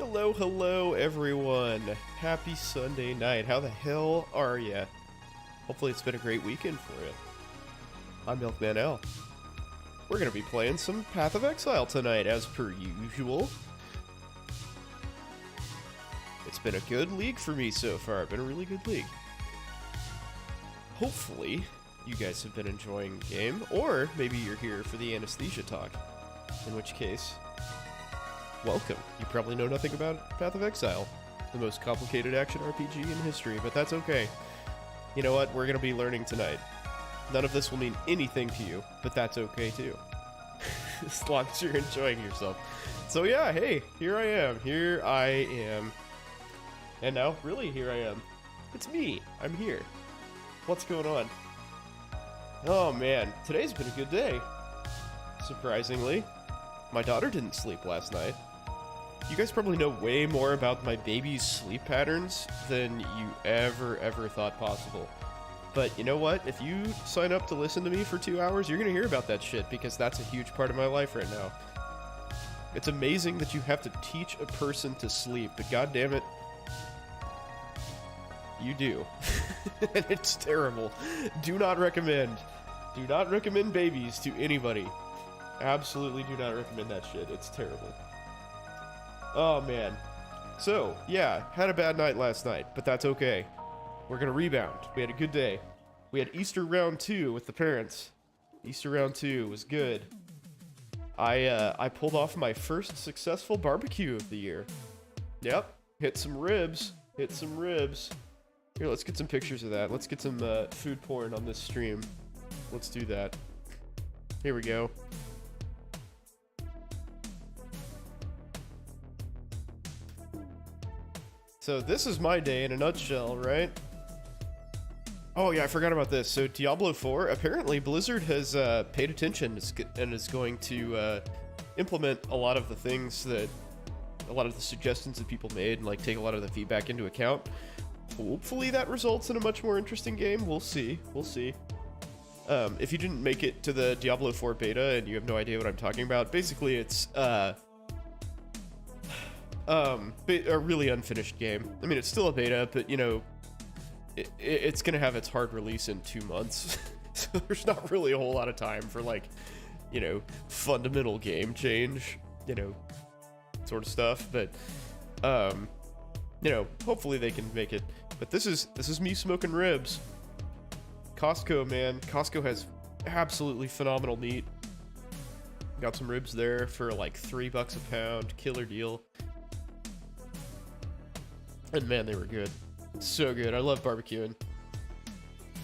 Hello, hello, everyone. Happy Sunday night. How the hell are ya? Hopefully it's been a great weekend for you. I'm Milkman L. We're going to be playing some Path of Exile tonight, as per usual. It's been a good league for me so far. Been a really good league. Hopefully, you guys have been enjoying the game, or maybe you're here for the anesthesia talk. In which case, welcome. You probably know nothing about Path of Exile, the most complicated action RPG in history, but that's okay. You know what? We're going to be learning tonight. None of this will mean anything to you, but that's okay too. As long as you're enjoying yourself. So yeah, hey, here I am. Here I am. And now, really, here I am. It's me. I'm here. What's going on? Oh man, today's been a good day. Surprisingly. My daughter didn't sleep last night. You guys probably know way more about my baby's sleep patterns than you ever thought possible. But you know what? If you sign up to listen to me for 2 hours, you're gonna hear about that shit, because that's a huge part of my life right now. It's amazing that you have to teach a person to sleep, but goddamn it, you do. And it's terrible. Do not recommend. Do not recommend babies to anybody. Absolutely do not recommend that shit. It's terrible. Oh, man. So, yeah, had a bad night last night, but that's okay. We're gonna rebound. We had a good day. We had Easter round 2 with the parents. Easter round 2 was good. I pulled off my first successful barbecue of the year. Yep, hit some ribs. Hit some ribs. Here, let's get some pictures of that. Let's get some food porn on this stream. Let's do that. Here we go. So this is my day in a nutshell, right? Oh yeah, I forgot about this. So Diablo 4, apparently Blizzard has paid attention and is going to implement a lot of the things that, a lot of the suggestions that people made, and like take a lot of the feedback into account. Hopefully that results in a much more interesting game. We'll see. We'll see. If you didn't make it to the Diablo 4 beta and you have no idea what I'm talking about, basically it's a really unfinished game. I mean, it's still a beta, but you know, it's gonna have its hard release in 2 months. So there's not really a whole lot of time for, like, you know, fundamental game change, you know, sort of stuff. But you know, hopefully they can make it. But this is me smoking ribs. Costco, man. Costco has absolutely phenomenal meat. Got some ribs there for like $3 a pound. Killer deal. And man, they were good. So good. I love barbecuing.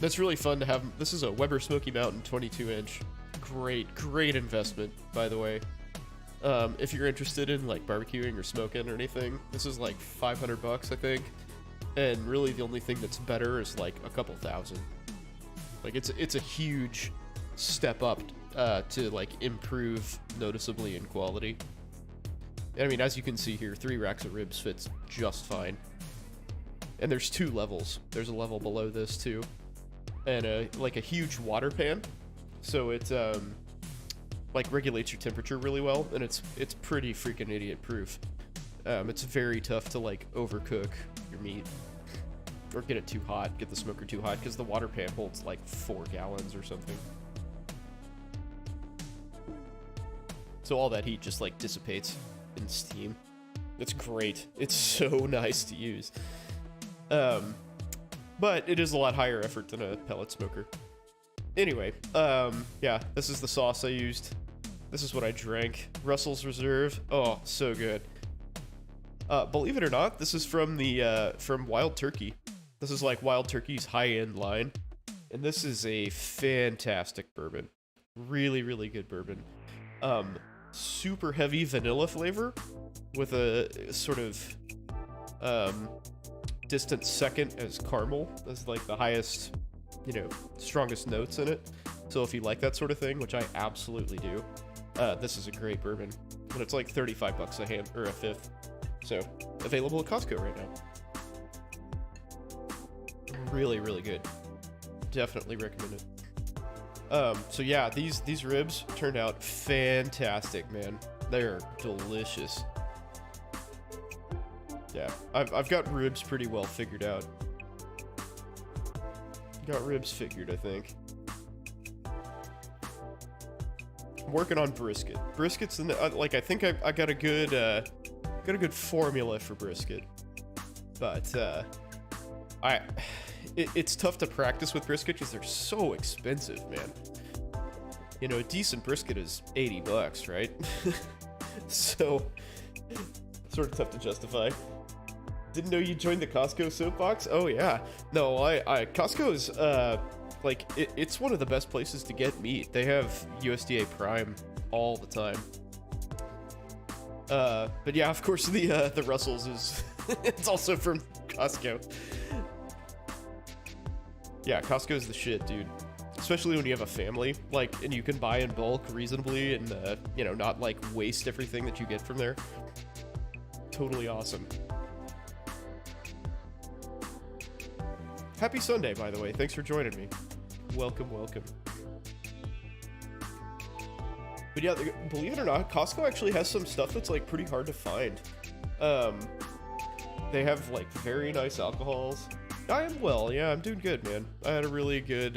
That's really fun to have. This is a Weber Smoky Mountain 22-inch. Great investment, by the way. If you're interested in like barbecuing or smoking or anything, this is like $500, I think. And really the only thing that's better is like a couple thousand. Like it's a huge step up to like improve noticeably in quality. And I mean, as you can see here, 3 racks of ribs fits just fine. And there's 2 levels. There's a level below this too, and like a huge water pan, so it like regulates your temperature really well, and it's pretty freaking idiot proof. It's very tough to like overcook your meat or get it too hot, get the smoker too hot, because the water pan holds like 4 gallons or something. So all that heat just like dissipates in steam. It's great. It's so nice to use. But it is a lot higher effort than a pellet smoker. Anyway, yeah, this is the sauce I used. This is what I drank. Russell's Reserve. Oh, so good. Believe it or not, this is from the, from Wild Turkey. This is like Wild Turkey's high-end line. And this is a fantastic bourbon. Really good bourbon. Super heavy vanilla flavor with a sort of, distant second as caramel as like the highest, you know, strongest notes in it. So if you like that sort of thing, which I absolutely do, this is a great bourbon. And it's like $35 a hand, or a fifth. So available at Costco right now. Really good. Definitely recommend it. So yeah, these ribs turned out fantastic, man. They're delicious. Yeah, I've got ribs pretty well figured out. Got ribs figured, I think. I'm working on brisket. Brisket's in the, like, I think I got a good formula for brisket, but it's tough to practice with brisket because they're so expensive, man. You know, a decent brisket is $80, right? So, sort of tough to justify. Didn't know you joined the Costco soapbox? Oh yeah. No, Costco is, like, it's one of the best places to get meat. They have USDA Prime all the time. But yeah, of course, the Russells is, it's also from Costco. Yeah, Costco's the shit, dude. Especially when you have a family, like, and you can buy in bulk reasonably and, you know, not, like, waste everything that you get from there. Totally awesome. Happy Sunday, by the way. Thanks for joining me. Welcome, welcome. But yeah, believe it or not, Costco actually has some stuff that's, like, pretty hard to find. They have, like, very nice alcohols. I am well, yeah, I'm doing good, man. I had a really good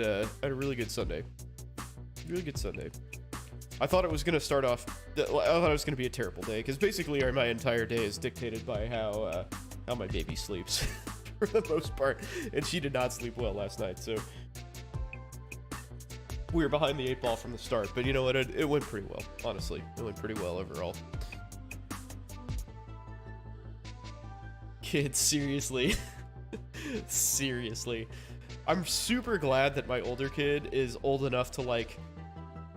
Sunday. Really good Sunday. I thought it was gonna start off, I thought it was gonna be a terrible day, because basically my entire day is dictated by how my baby sleeps, for the most part, and she did not sleep well last night, so we were behind the 8 ball from the start, but you know what, it went pretty well, honestly. It went pretty well overall. Kids, seriously. Seriously. I'm super glad that my older kid is old enough to, like,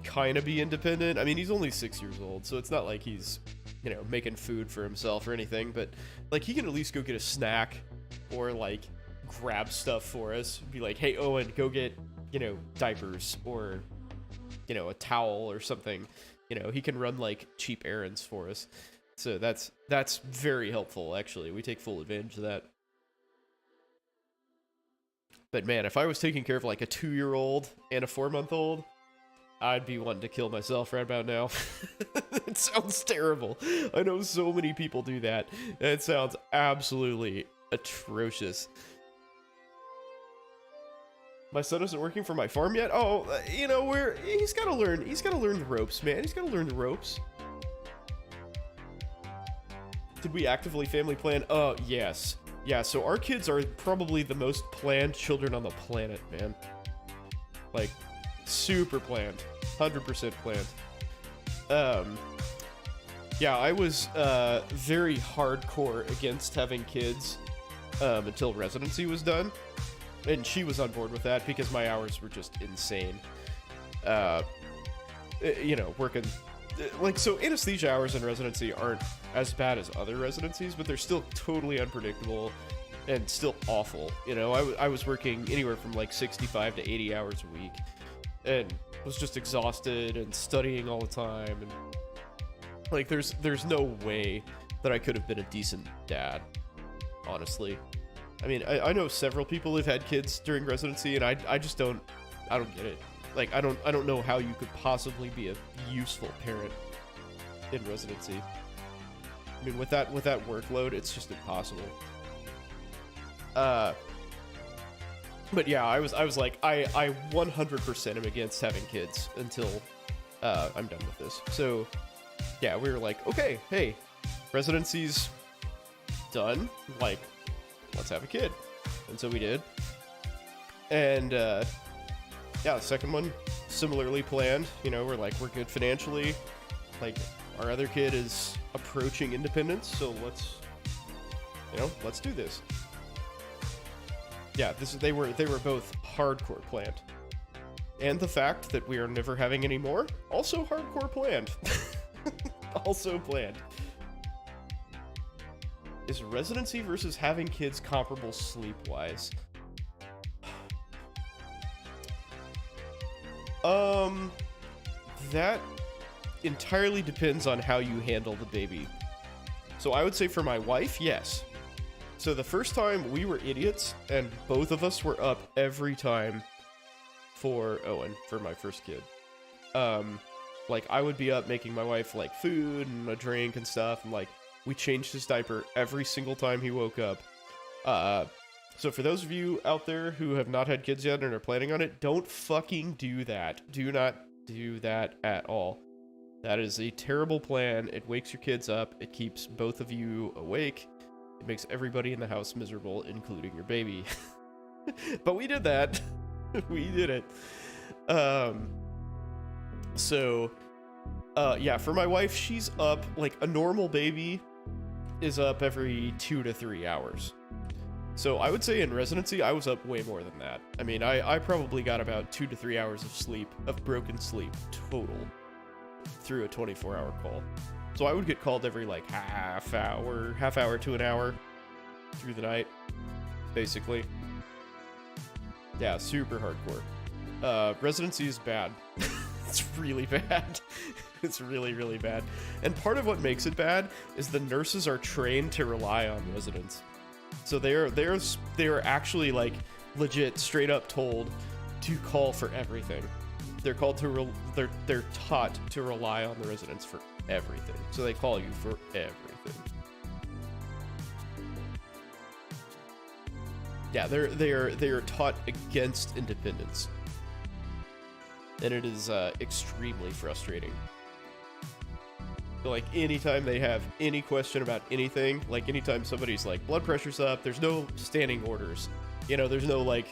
kind of be independent. I mean, he's only 6 years old, so it's not like he's, you know, making food for himself or anything, but, like, he can at least go get a snack or, like, grab stuff for us. Be like, hey, Owen, go get, you know, diapers or, you know, a towel or something. You know, he can run, like, cheap errands for us. So that's very helpful, actually. We take full advantage of that. But man, if I was taking care of, like, a 2-year-old and a 4-month-old, I'd be wanting to kill myself right about now. It sounds terrible. I know so many people do that. It sounds absolutely atrocious. My son isn't working for my farm yet? Oh, you know, he's gotta learn the ropes, man. He's gotta learn the ropes. Did we actively family plan? Yes. Yeah, so our kids are probably the most planned children on the planet, man. Like, super planned. 100% planned. Yeah, I was very hardcore against having kids until residency was done. And she was on board with that because my hours were just insane. You know, working... Like, so anesthesia hours in residency aren't as bad as other residencies, but they're still totally unpredictable and still awful. You know, I was working anywhere from like 65 to 80 hours a week and was just exhausted and studying all the time. And like, there's no way that I could have been a decent dad, honestly. I mean, I know several people who've had kids during residency, and I just don't get it. Like, I don't know how you could possibly be a useful parent in residency. I mean, with that workload, it's just impossible. But yeah, I was like, I 100% am against having kids until I'm done with this. So yeah, we were like, okay, hey, residency's done. Like, let's have a kid. And so we did. And yeah, the second one, similarly planned. You know, we're good financially. Like, our other kid is approaching independence, so let's do this. Yeah, they were both hardcore planned. And the fact that we are never having any more, also hardcore planned. Also planned. Is residency versus having kids comparable sleep-wise? That entirely depends on how you handle the baby. So I would say for my wife, yes. So the first time we were idiots, and both of us were up every time for Owen, for my first kid. Like, I would be up making my wife, like, food and a drink and stuff, and, like, We changed his diaper every single time he woke up. So for those of you out there who have not had kids yet and are planning on it, don't fucking do that. Do not do that at all. That is a terrible plan. It wakes your kids up. It keeps both of you awake. It makes everybody in the house miserable, including your baby. But we did that. We did it. Yeah, for my wife, she's up, like, a normal baby is up every 2 to 3 hours. So I would say in residency, I was up way more than that. I mean, I probably got about 2 to 3 hours of sleep, of broken sleep, total, through a 24-hour call. So I would get called every, like, half hour to an hour through the night, basically. Yeah, super hardcore. Residency is bad. It's really bad. It's really, really bad. And part of what makes it bad is the nurses are trained to rely on residents. So they are actually, like, legit straight up told to call for everything. They're taught to rely on the residents for everything. So they call you for everything. Yeah, they are taught against independence. And it is extremely frustrating. So, like, anytime they have any question about anything, like anytime somebody's like, blood pressure's up, there's no standing orders. You know, there's no like,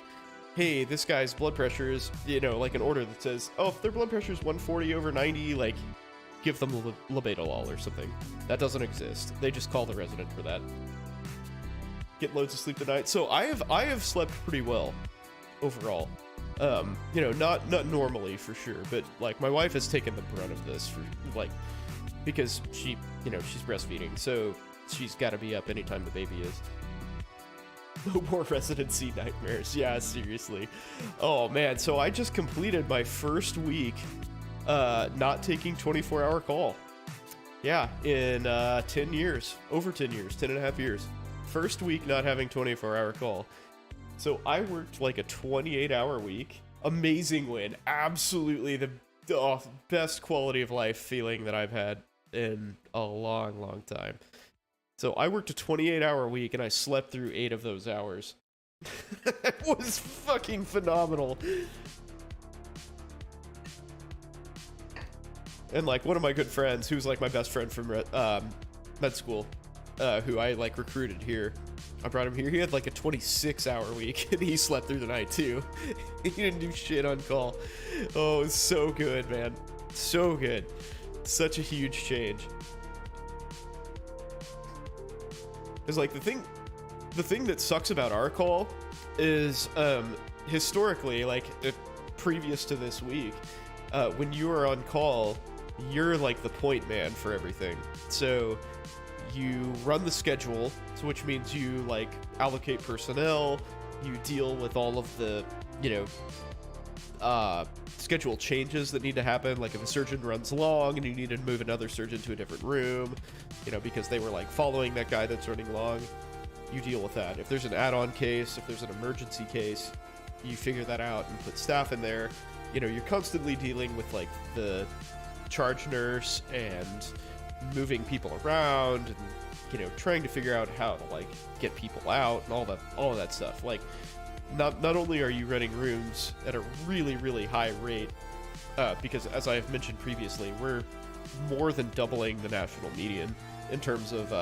hey, this guy's blood pressure is, you know, like an order that says, oh, if their blood pressure is 140/90, like, give them labetalol or something. That doesn't exist. They just call the resident for that. Get loads of sleep tonight. So I have slept pretty well overall. You know, not normally for sure, but like my wife has taken the brunt of this for like, because she, you know, she's breastfeeding, so she's got to be up anytime the baby is. No more residency nightmares. Yeah, seriously. Oh man, so I just completed my first week not taking 24-hour call. Yeah, in 10 years, over 10 years, 10 and a half years. First week not having 24-hour call. So I worked like a 28-hour week. Amazing win. Absolutely the best quality of life feeling that I've had in a long, long time. So I worked a 28-hour week and I slept through 8 of those hours. It was fucking phenomenal. And like one of my good friends, who's like my best friend from med school, who I like recruited here, I brought him here. He had like a 26-hour week and he slept through the night too. He didn't do shit on call. Oh, it was so good, man. So good. Such a huge change. Because like the thing that sucks about our call is historically, like previous to this week, when you are on call, you're like the point man for everything. So you run the schedule, so which means you like allocate personnel, you deal with all of the, you know, schedule changes that need to happen. Like if a surgeon runs long and you need to move another surgeon to a different room, you know, because they were like following that guy that's running long, you deal with that. If there's an add-on case, if there's an emergency case, you figure that out and put staff in there. You know, you're constantly dealing with like the charge nurse and moving people around and, you know, trying to figure out how to like get people out and all of that stuff. Like not only are you running rooms at a really, really high rate, because as I've mentioned previously, we're more than doubling the national median in terms of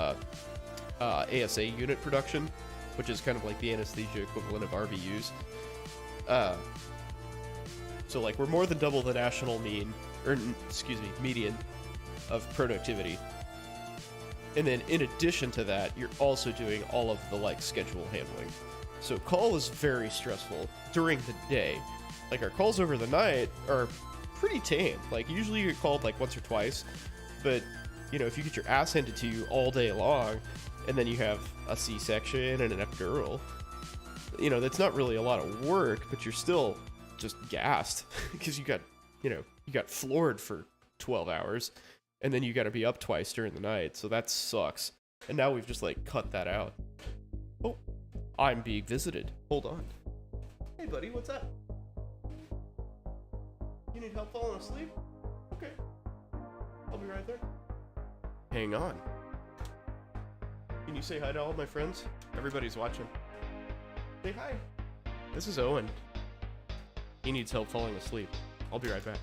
ASA unit production, which is kind of like the anesthesia equivalent of RVUs. So like we're more than double the national median of productivity. And then in addition to that, you're also doing all of the like schedule handling. So call is very stressful during the day. Like our calls over the night are pretty tame. Like usually you get called like once or twice, but you know, if you get your ass handed to you all day long and then you have a C-section and an epidural, you know, that's not really a lot of work, but you're still just gassed because you got floored for 12 hours and then you got to be up twice during the night. So that sucks. And now we've just like cut that out. Oh, I'm being visited. Hold on. Hey buddy, what's up? You need help falling asleep? Okay. I'll be right there. Hang on. Can you say hi to all my friends? Everybody's watching. Say hi. This is Owen. He needs help falling asleep. I'll be right back.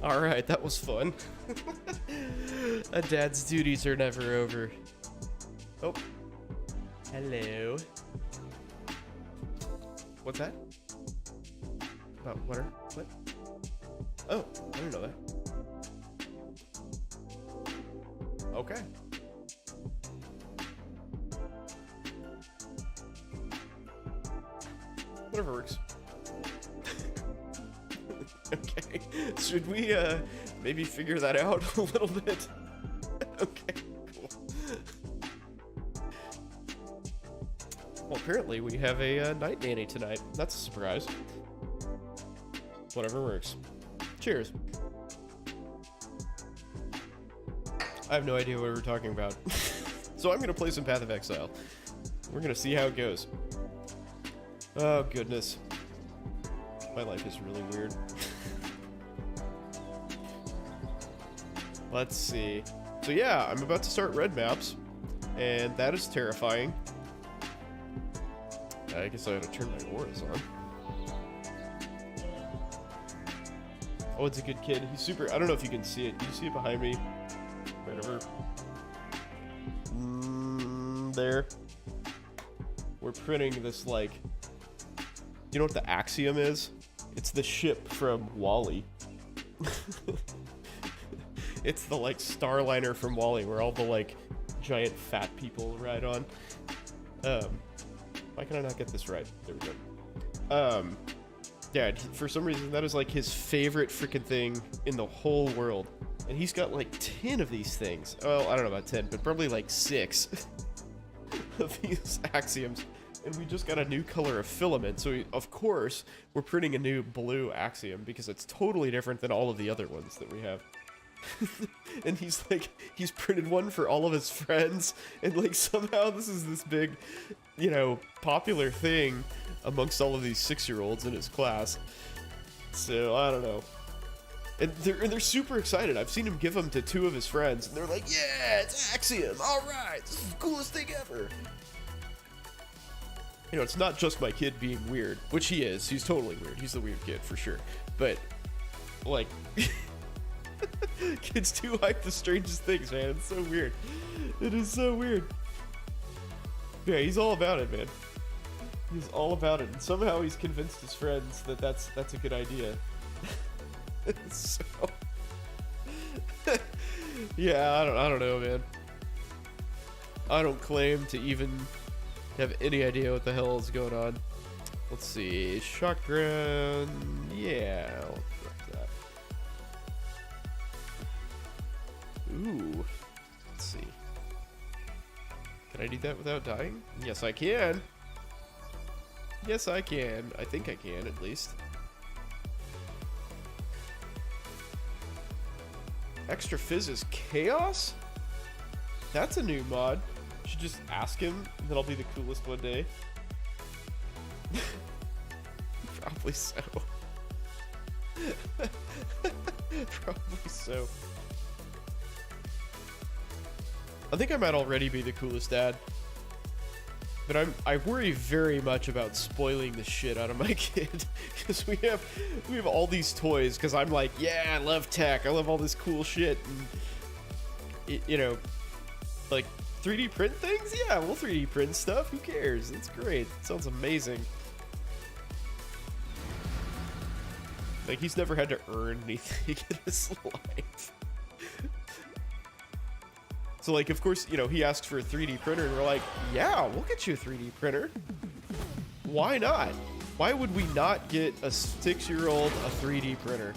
Alright, that was fun. A dad's duties are never over. Oh. Hello. What's that? About what? What? Oh, I didn't know that. Okay. Whatever works. Okay, should we maybe figure that out a little bit? Okay, cool. Well, apparently we have a night nanny tonight. That's a surprise. Whatever works. Cheers. I have no idea what we're talking about. So I'm gonna play some Path of Exile. We're gonna see how it goes. Oh goodness. My life is really weird. Let's see. So yeah, I'm about to start red maps, and that is terrifying. I guess I gotta turn my auras on. Oh, it's a good kid. He's super. I don't know if you can see it. Do you see it behind me? Whatever. There. We're printing this, like... You know what the Axiom is? It's the ship from WALL-E. It's the, like, Starliner from WALL-E where all the, like, giant fat people ride on. Why can I not get this right? There we go. Yeah, for some reason, that is, like, his favorite freaking thing in the whole world. And he's got, like, 10 of these things. Well, I don't know about 10, but probably, like, 6 of these Axioms. And we just got a new color of filament, so of course, we're printing a new blue Axiom, because it's totally different than all of the other ones that we have. And he's printed one for all of his friends, and like somehow this is this big, you know, popular thing amongst all of these 6-year-olds in his class. So, I don't know. And they're super excited. I've seen him give them to 2 of his friends, and they're like, yeah, it's Axiom, alright, this is the coolest thing ever. You know, it's not just my kid being weird, which he is. He's totally weird. He's the weird kid, for sure. But, like, kids do hype the strangest things, man. It's so weird. It is so weird. Yeah, he's all about it, man. He's all about it. And somehow he's convinced his friends that that's a good idea. So... yeah, I don't know, man. I don't claim to even have any idea what the hell is going on. Let's see. Shotgun. Yeah, I'll get that. Ooh. Let's see. Can I do that without dying? Yes, I can. Yes, I can. I think I can, at least. Extra Fizz is Chaos? That's a new mod. Should just ask him, and then I'll be the coolest one day. Probably so. Probably so. I think I might already be the coolest dad. But I worry very much about spoiling the shit out of my kid. Because we have all these toys, because I'm like, yeah, I love tech, I love all this cool shit. And, you know, like 3D print things? Yeah, we'll 3D print stuff, who cares? It's great, it sounds amazing. Like, he's never had to earn anything in his life. So, like, of course, you know, he asks for a 3D printer, and we're like, yeah, we'll get you a 3D printer. Why not? Why would we not get a 6-year-old a 3D printer?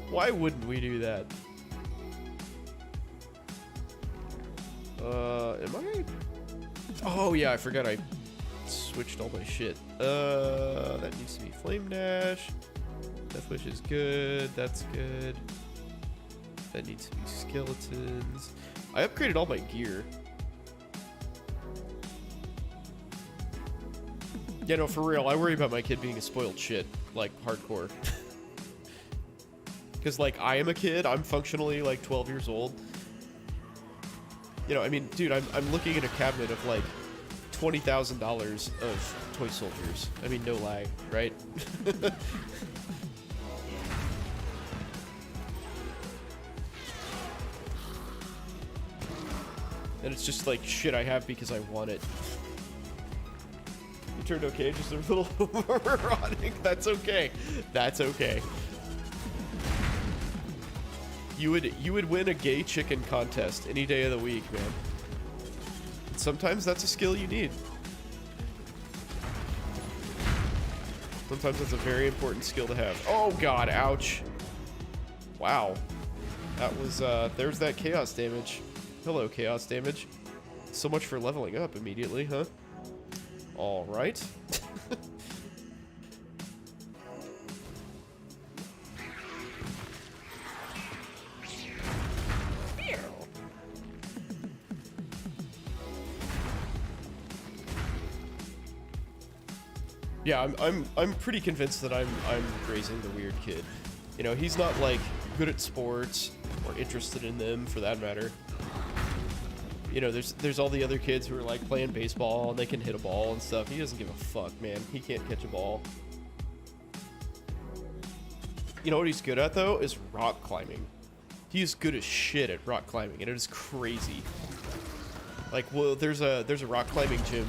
Why wouldn't we do that? Am I? Oh, yeah, I forgot I switched all my shit. That needs to be Flame Dash. Death Wish is good. That's good. That needs to be skeletons. I upgraded all my gear. Yeah, no, for real. I worry about my kid being a spoiled shit, like hardcore. Because, like, I am a kid. I'm functionally like 12 years old. You know, I mean, dude, I'm looking at a cabinet of like $20,000 of toy soldiers. I mean, no lie, right? And it's just like shit I have because I want it. You turned okay, just a little overerotic. That's okay. That's okay. You would win a gay chicken contest any day of the week, man. Sometimes that's a skill you need. Sometimes that's a very important skill to have. Oh god, ouch. Wow. That was there's that chaos damage. Hello, chaos damage. So much for leveling up immediately, huh? Alright. Yeah, I'm pretty convinced that I'm raising the weird kid. You know, he's not like good at sports or interested in them for that matter. You know, there's all the other kids who are like playing baseball and they can hit a ball and stuff. He doesn't give a fuck, man. He can't catch a ball. You know what he's good at though is rock climbing. He is good as shit at rock climbing, and it is crazy. Like, well, there's a rock climbing gym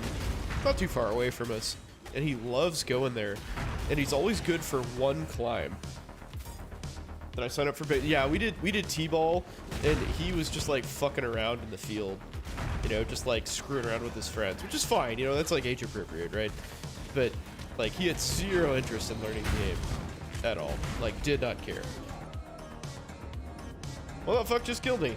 not too far away from us, and he loves going there, and he's always good for one climb. Then I signed up for yeah, we did t-ball, and he was just like fucking around in the field, you know, just like screwing around with his friends, which is fine, you know, that's like age appropriate, right? But like he had zero interest in learning the game at all, like did not care. Well, that fuck just killed me.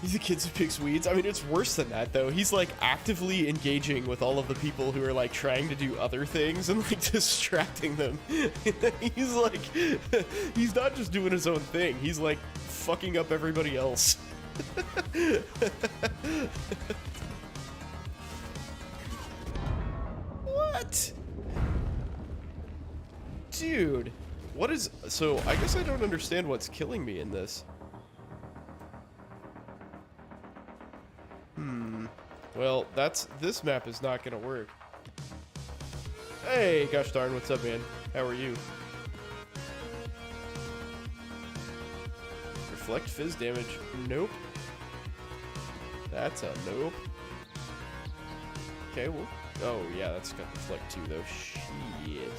He's the kid who picks weeds. I mean, it's worse than that, though. He's, like, actively engaging with all of the people who are, like, trying to do other things and, like, distracting them. He's, like, he's not just doing his own thing. He's, like, fucking up everybody else. What? Dude. What is... So, I guess I don't understand what's killing me in this. Well, this map is not gonna work. Hey, gosh darn, what's up, man? How are you? Reflect fizz damage. Nope. That's a nope. Okay, well, oh yeah, that's got the flick too, though. Shit.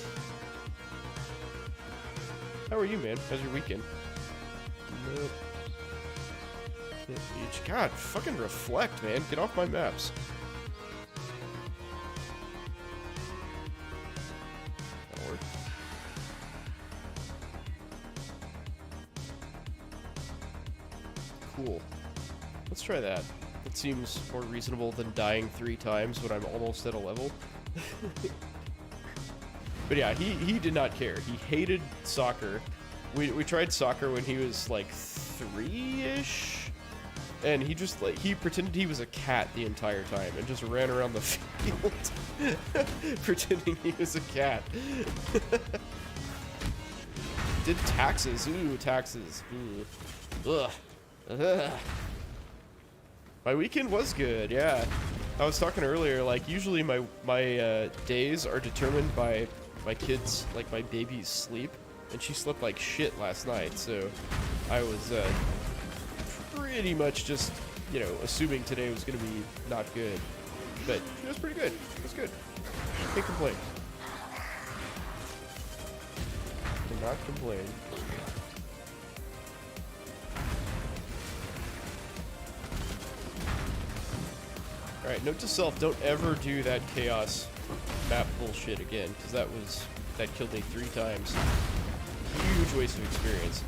How are you, man? How's your weekend? Nope. God, fucking reflect, man. Get off my maps. That'll work. Cool. Let's try that. It seems more reasonable than dying 3 times when I'm almost at a level. But yeah, he did not care. He hated soccer. We tried soccer when he was like 3-ish. And he just, like, he pretended he was a cat the entire time and just ran around the field pretending he was a cat. Did taxes. Ooh, taxes. Ooh. Ugh. Ugh. My weekend was good, yeah. I was talking earlier, like, usually my days are determined by my kids, like, my baby's sleep. And she slept like shit last night, so I was, pretty much just, you know, assuming today was going to be not good. But it was pretty good. It was good. Can't complain. Cannot complain. Alright, note to self, don't ever do that chaos map bullshit again, because that killed me 3 times. Huge waste of experience.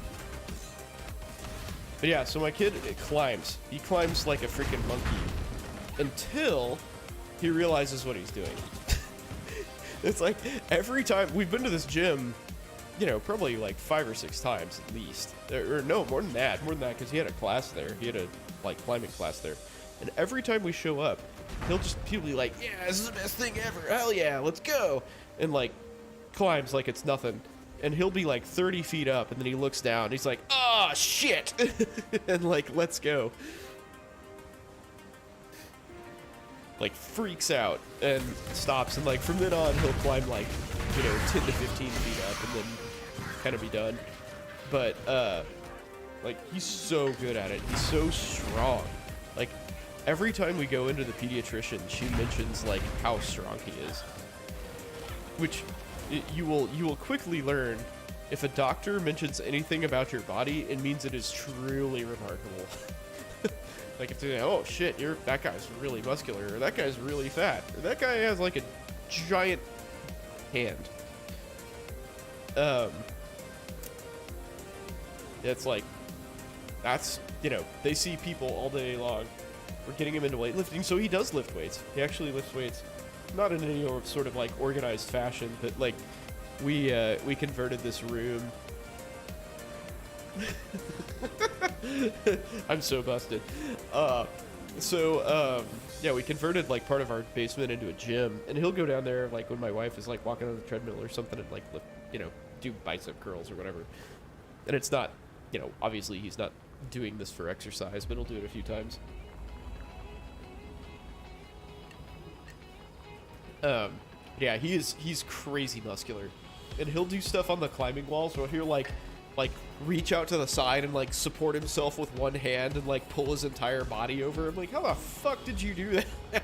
But yeah, so my kid climbs. He climbs like a freaking monkey until he realizes what he's doing. It's like every time we've been to this gym, you know, probably like 5 or 6 times at least. Or no, more than that, because he had a class there. He had a like climbing class there. And every time we show up, he'll be like, yeah, this is the best thing ever. Hell yeah, let's go. And like climbs like it's nothing. And he'll be like 30 feet up, and then he looks down. And he's like, "Oh shit!" and like, let's go. Like freaks out and stops, and like from then on he'll climb like, you know, 10 to 15 feet up, and then kind of be done. But like he's so good at it. He's so strong. Like every time we go into the pediatrician, she mentions like how strong he is, which. You will quickly learn if a doctor mentions anything about your body, it means it is truly remarkable. Like if they say, oh shit, that guy's really muscular, or that guy's really fat, or that guy has like a giant hand. It's like, that's, you know, they see people all day long. We're getting him into weightlifting, so he does lift weights. He actually lifts weights. Not in any sort of like organized fashion, but like we converted this room. I'm so busted. Yeah, we converted like part of our basement into a gym, and he'll go down there like when my wife is like walking on the treadmill or something and like lift, you know, do bicep curls or whatever. And it's not, you know, obviously he's not doing this for exercise, but he'll do it a few times. Yeah, he's crazy muscular, and he'll do stuff on the climbing walls where he'll like reach out to the side and like support himself with one hand and like pull his entire body over. I'm like, how the fuck did you do that?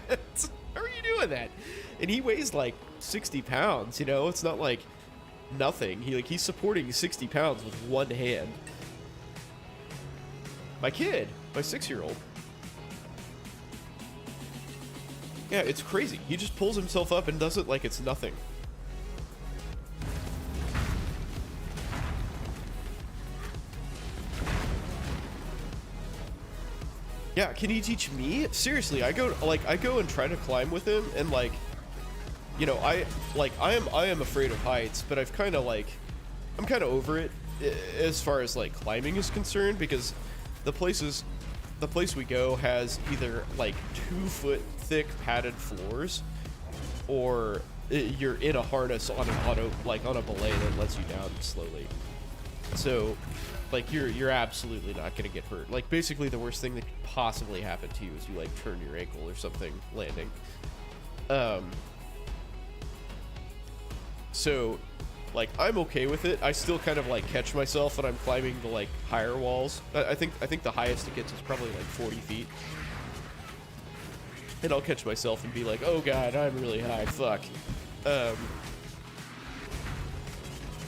How are you doing that? And he weighs like 60 pounds, you know, it's not like nothing. He's supporting 60 pounds with one hand. My kid, my 6-year-old. Yeah, it's crazy. He just pulls himself up and does it like it's nothing. Yeah, can he teach me? Seriously, I go and try to climb with him, and like, you know, I am afraid of heights, but I'm kind of over it as far as like climbing is concerned, because the place we go has either like 2-foot thick padded floors, or you're in a harness on on a belay that lets you down slowly. So like you're absolutely not gonna get hurt. Like basically the worst thing that could possibly happen to you is you like turn your ankle or something landing. So like I'm okay with it. I still kind of like catch myself when I'm climbing the like higher walls. I think the highest it gets is probably like 40 feet. and I'll catch myself and be like, oh god, I'm really high, fuck.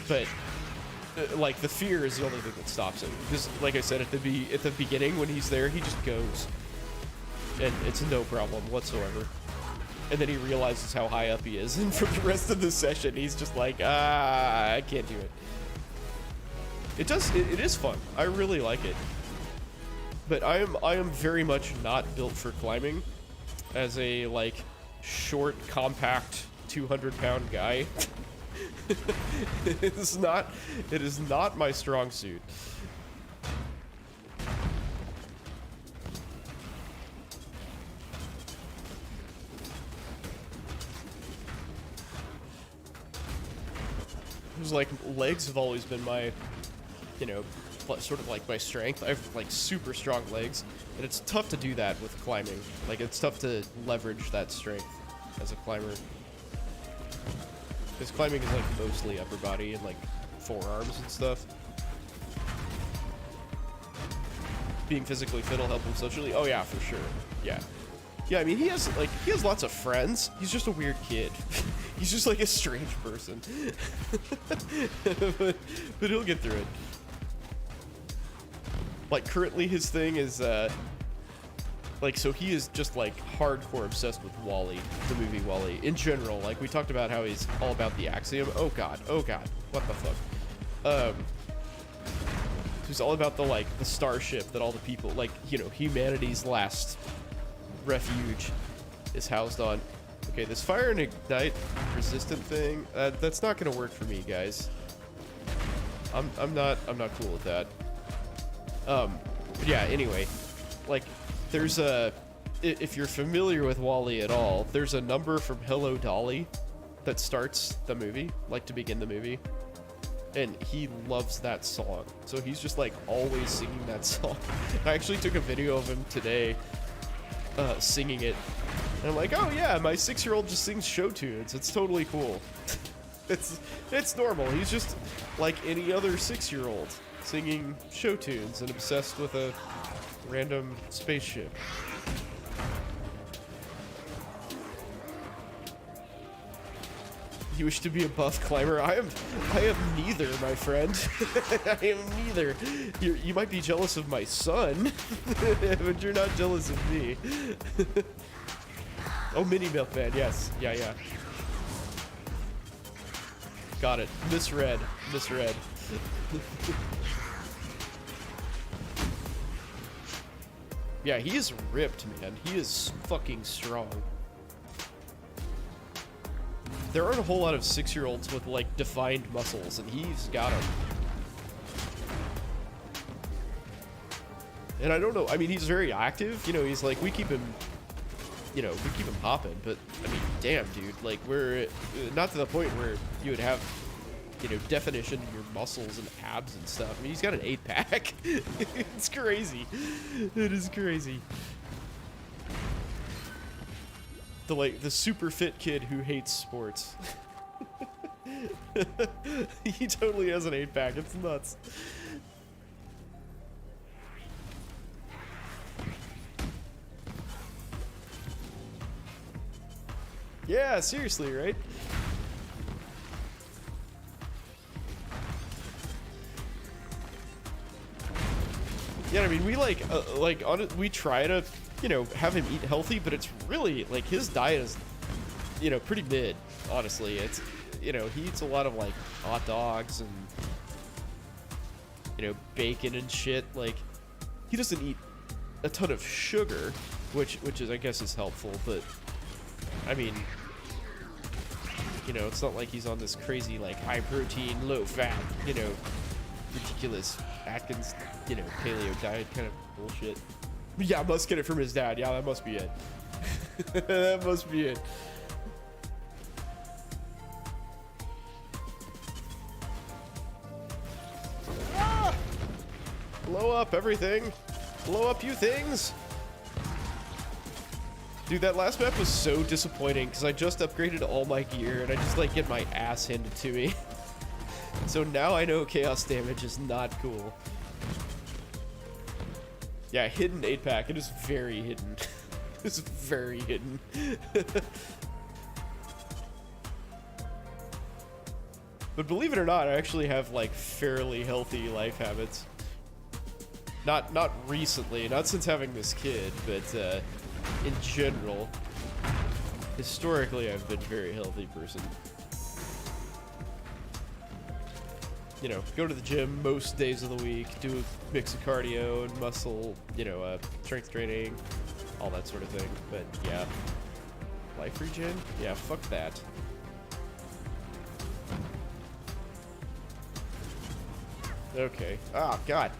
But like, the fear is the only thing that stops him, because like I said at the beginning, when he's there, he just goes, and it's no problem whatsoever. And then he realizes how high up he is, and for the rest of the session, he's just like, I can't do it. It is fun. I really like it. But I am very much not built for climbing as a, like, short, compact, 200-pound guy. It is not my strong suit. It was like, legs have always been my, you know, sort of like my strength. I have like super strong legs, and it's tough to do that with climbing. Like, it's tough to leverage that strength as a climber. Because climbing is like mostly upper body and like forearms and stuff. Being physically fit will help him socially. Oh yeah, for sure. Yeah. Yeah, I mean, he has lots of friends. He's just a weird kid. He's just like a strange person. but he'll get through it. Like, currently his thing is, like, so he is just, like, hardcore obsessed with WALL-E, the movie WALL-E. In general, like, we talked about how he's all about the Axiom. Oh god, what the fuck? He's all about the, like, the starship that all the people, like, you know, humanity's last refuge is housed on. Okay, this fire and ignite resistant thing, that's not gonna work for me, guys. I'm not cool with that. But yeah, anyway, like, there's if you're familiar with WALL-E at all, there's a number from Hello Dolly that starts the movie, like, to begin the movie, and he loves that song, so he's just, like, always singing that song. I actually took a video of him today, singing it, and I'm like, oh yeah, my 6-year-old just sings show tunes, it's totally cool. It's normal, he's just like any other 6-year-old. Singing show tunes and obsessed with a random spaceship. You wish to be a buff climber? I am neither, my friend. I am neither. You might be jealous of my son, but you're not jealous of me. Oh, Mini Milkman, yes. Yeah. Got it. Misread. Yeah, he is ripped, man. He is fucking strong. There aren't a whole lot of 6-year-olds with, like, defined muscles, and he's got them. And I don't know, I mean, he's very active. You know, he's like, we keep him hopping, but, I mean, damn, dude. Like, we're not to the point where you would have, you know, definition in your muscles and abs and stuff. I mean, he's got an 8-pack. It's crazy. It is crazy. The super fit kid who hates sports. He totally has an 8-pack. It's nuts. Yeah, seriously, right? Yeah, I mean, we we try to, you know, have him eat healthy, but it's really, like, his diet is, you know, pretty mid, honestly. It's, you know, he eats a lot of, like, hot dogs and, you know, bacon and shit. Like, he doesn't eat a ton of sugar, which is, I guess, is helpful, but, I mean, you know, it's not like he's on this crazy, like, high protein, low fat, you know, ridiculous Atkins, you know, paleo diet kind of bullshit. Yeah, must get it from his dad. Yeah, that must be it. That must be it. Ah! Blow up everything. Blow up you things. Dude, that last map was so disappointing because I just upgraded all my gear and I just, like, get my ass handed to me. So now I know chaos damage is not cool. Yeah, hidden 8-pack. It is very hidden. It's very hidden. But believe it or not, I actually have like fairly healthy life habits. Not recently, not since having this kid, but in general, historically, I've been a very healthy person. You know, go to the gym most days of the week, do a mix of cardio and muscle, you know, strength training, all that sort of thing. But yeah, life regen? Yeah, fuck that. Okay. Ah, God.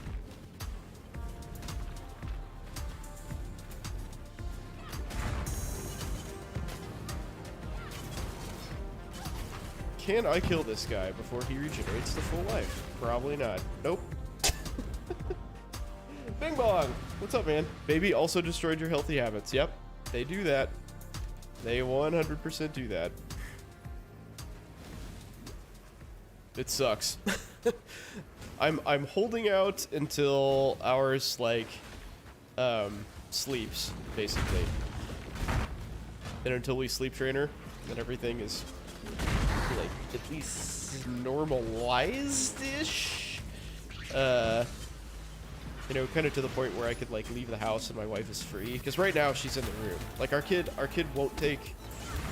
Can I kill this guy before he regenerates to full life? Probably not. Nope. Bing bong! What's up, man? Baby also destroyed your healthy habits. Yep, they do that. They 100% do that. It sucks. I'm holding out until ours, like, sleeps, basically. And until we sleep train her, then everything is, like, at least normalized-ish. You know, kind of to the point where I could, like, leave the house and my wife is free. Because right now, she's in the room. Like, our kid won't take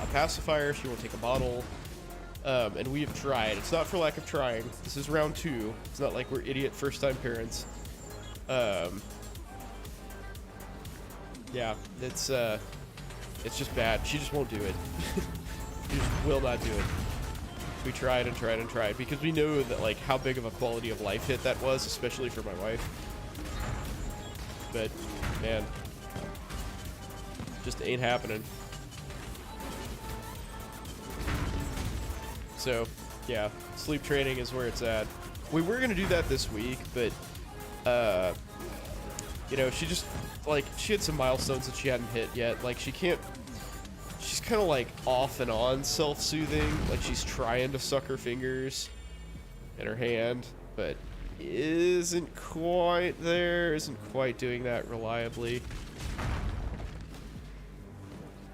a pacifier. She won't take a bottle. And we have tried. It's not for lack of trying. This is round 2. It's not like we're idiot first-time parents. Yeah, it's just bad. She just won't do it. She just will not do it. We tried and tried and tried because we know that, like, how big of a quality of life hit that was, especially for my wife. But, man, just ain't happening. So, yeah, sleep training is where it's at. We were gonna do that this week, but, you know, she just, like, she had some milestones that she hadn't hit yet. Like, she's kind of, like, off and on self-soothing. Like, she's trying to suck her fingers in her hand, but isn't quite there, isn't quite doing that reliably.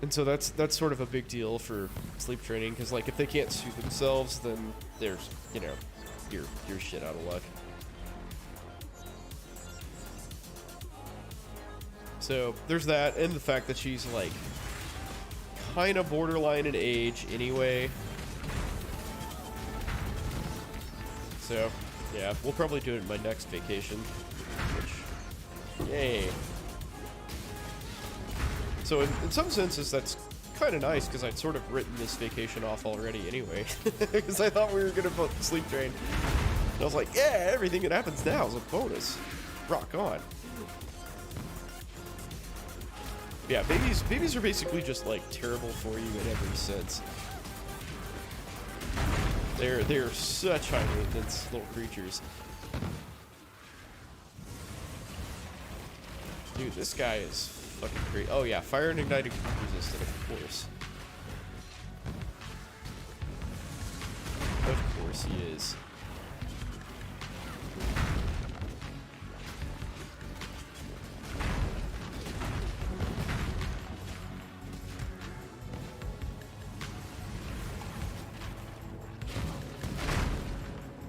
And so that's sort of a big deal for sleep training, because, like, if they can't soothe themselves, then there's, you know, you're shit out of luck. So there's that, and the fact that she's, like, kind of borderline in age anyway. So yeah, we'll probably do it in my next vacation, which, yay. So in some senses, that's kind of nice, because I'd sort of written this vacation off already anyway, because I thought we were going to sleep train. And I was like, yeah, everything that happens now is a bonus. Rock on. Yeah, babies are basically just, like, terrible for you in every sense. They're such high maintenance little creatures. Dude, this guy is fucking great. Oh yeah, fire and igniting resistant, of course. Of course he is.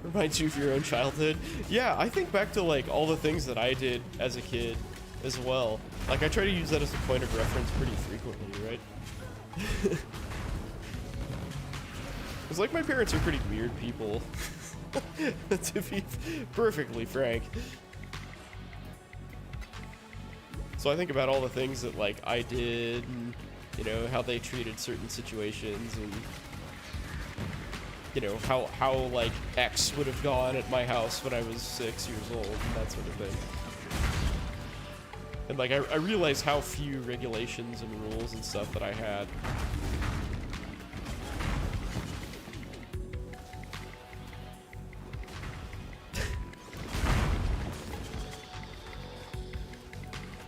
Reminds you of your own childhood. Yeah, I think back to, like, all the things that I did as a kid as well. Like, I try to use that as a point of reference pretty frequently, right? It's like my parents are pretty weird people, to be perfectly frank. So I think about all the things that, like, I did, and, you know, how they treated certain situations, and, you know, how like, X would have gone at my house when I was 6 years old, and that sort of thing. And, like, I realized how few regulations and rules and stuff that I had.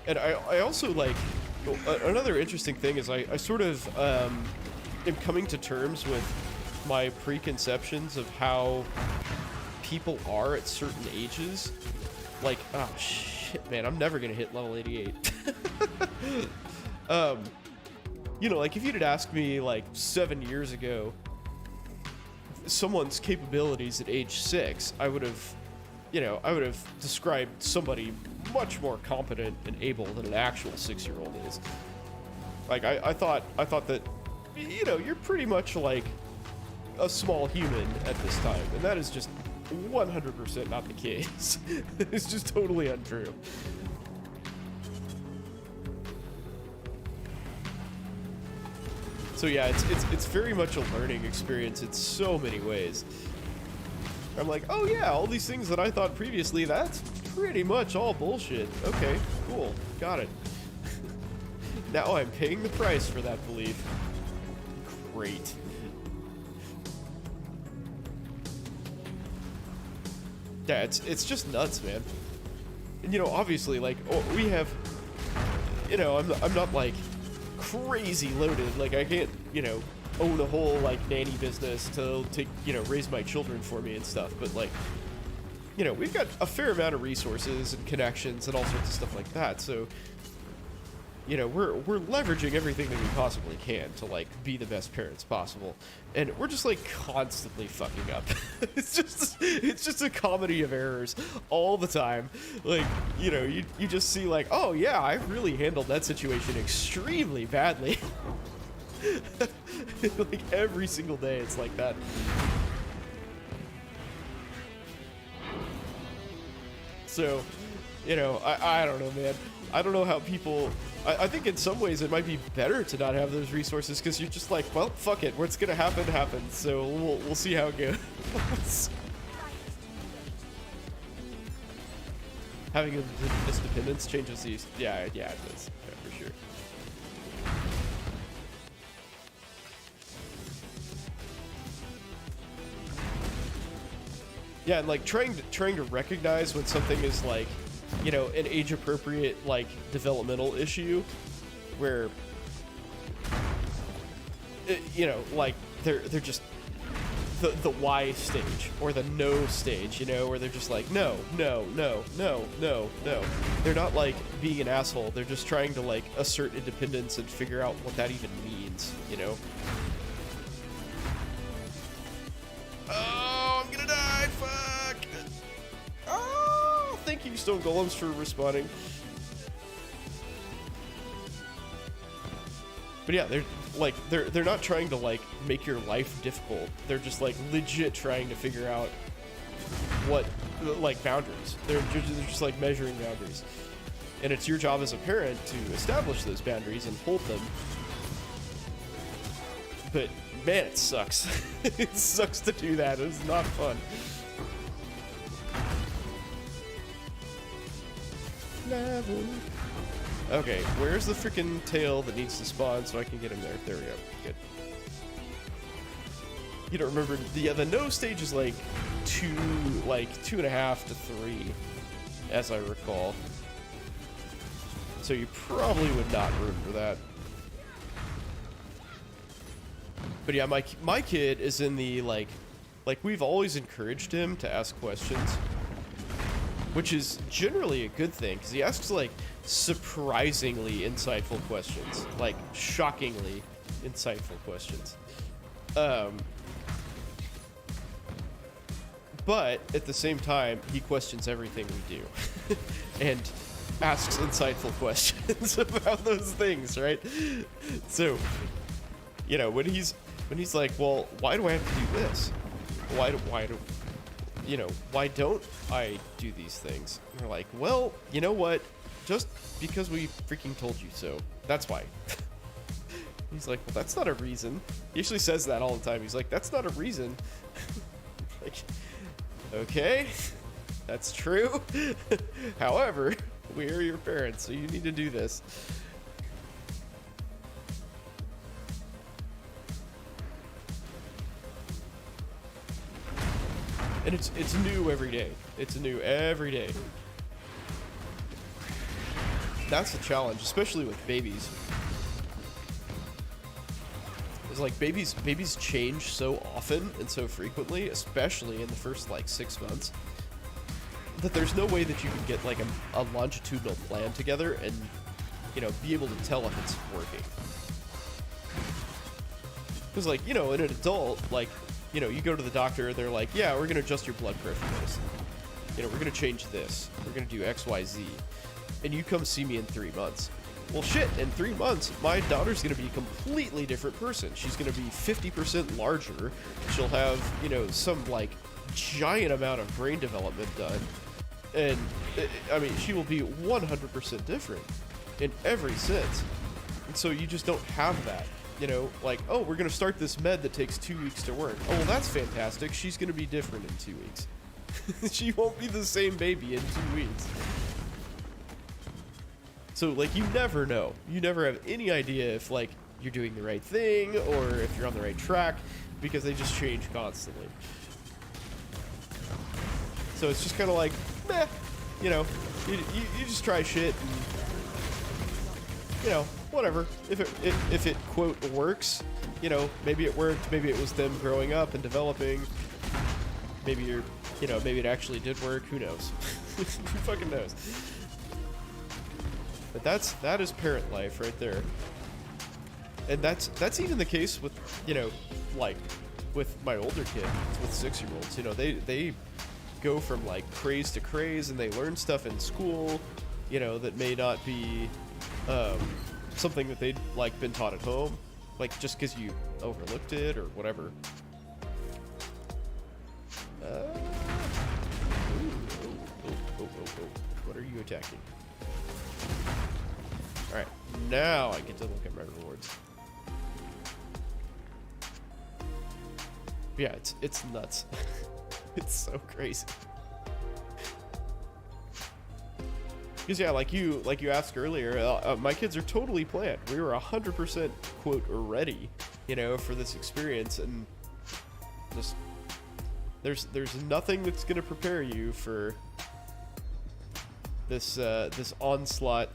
And I also, like, another interesting thing is I sort of am coming to terms with my preconceptions of how people are at certain ages. Like, oh shit, man, I'm never gonna hit level 88. You know, like if you'd asked me like 7 years ago someone's capabilities at age 6, I would have, you know, I would have described somebody much more competent and able than an actual 6-year-old is. Like I thought that, you know, you're pretty much like a small human at this time, and that is just 100% not the case. It's just totally untrue. So yeah, it's very much a learning experience in so many ways. I'm like, oh yeah, all these things that I thought previously, that's pretty much all bullshit. Okay, cool, got it. Now I'm paying the price for that belief. Great. Yeah, it's just nuts, man. And you know, obviously, like, we have, you know, I'm not like crazy loaded. Like, I can't, you know, own a whole like nanny business to you know, raise my children for me and stuff. But like, you know, we've got a fair amount of resources and connections and all sorts of stuff like that. So, you know, we're leveraging everything that we possibly can to like be the best parents possible, and we're just like constantly fucking up. it's just a comedy of errors all the time. Like, you know, you just see like, oh yeah, I really handled that situation extremely badly. Like every single day it's like that. So, you know, I don't know, man. I don't know how people... I think in some ways it might be better to not have those resources, because you're just like, well, fuck it. What's gonna happen happens. So we'll see how it goes. Having this dependence changes these... Yeah, it does. Yeah, for sure. Yeah, and like trying to recognize when something is like, you know, an age-appropriate, like, developmental issue, where, you know, like, they're just the Y stage, or the no stage, you know, where they're just like, no. They're not, like, being an asshole. They're just trying to, like, assert independence and figure out what that even means, you know? Oh, I'm gonna die, fuck! Oh, thank you, Stone Golems, for respawning. But yeah, they're not trying to like make your life difficult. They're just like legit trying to figure out what, like, boundaries. They're just like measuring boundaries. And it's your job as a parent to establish those boundaries and hold them. But man, it sucks. It sucks to do that. It's not fun. Okay, where's the freaking tail that needs to spawn so I can get him there? There we go. Good. You don't remember the no stage is like 2.5 to 3, as I recall. So you probably would not room for that. But yeah, my kid is in the like we've always encouraged him to ask questions, which is generally a good thing, because he asks like surprisingly insightful questions, like shockingly insightful questions. But at the same time, he questions everything we do and asks insightful questions about those things, right? So, you know, when he's like, well, why do I have to do this? Why don't I do these things? And we're like, well, you know what? Just because we freaking told you so. That's why. He's like, well, that's not a reason. He actually says that all the time. He's like, that's not a reason. Like, okay, that's true. However, we are your parents, so you need to do this. And it's new every day. It's new every day. That's the challenge, especially with babies. It's like babies change so often and so frequently, especially in the first like 6 months, that there's no way that you can get like a longitudinal plan together and you know, be able to tell if it's working. Because, like, you know, in an adult, like, you know, you go to the doctor and they're like, yeah, we're going to adjust your blood pressure medicine. You know, we're going to change this. We're going to do X, Y, Z. And you come see me in 3 months. Well, shit, in 3 months, my daughter's going to be a completely different person. She's going to be 50% larger. She'll have, you know, some, like, giant amount of brain development done. And, I mean, she will be 100% different in every sense. And so you just don't have that. You know, like, oh, we're going to start this med that takes 2 weeks to work. Oh, well, that's fantastic. She's going to be different in 2 weeks. She won't be the same baby in 2 weeks. So, like, you never know. You never have any idea if, like, you're doing the right thing or if you're on the right track, because they just change constantly. So it's just kind of like, meh, you know, you just try shit and, you know, whatever. If it quote works, you know, maybe it worked. Maybe it was them growing up and developing. Maybe you're, you know, maybe it actually did work. Who knows? Who fucking knows? But that is parent life right there. And that's even the case with, you know, like with my older kid, with 6-year-olds. You know, they go from like craze to craze, and they learn stuff in school, you know, that may not be something that they'd like been taught at home, like just because you overlooked it or whatever. What are you attacking? Alright, now I get to look at my rewards. Yeah, it's nuts. It's so crazy. Because yeah, like you asked earlier, my kids are totally planned. We were 100% quote ready, you know, for this experience, and just there's nothing that's gonna prepare you for this this onslaught.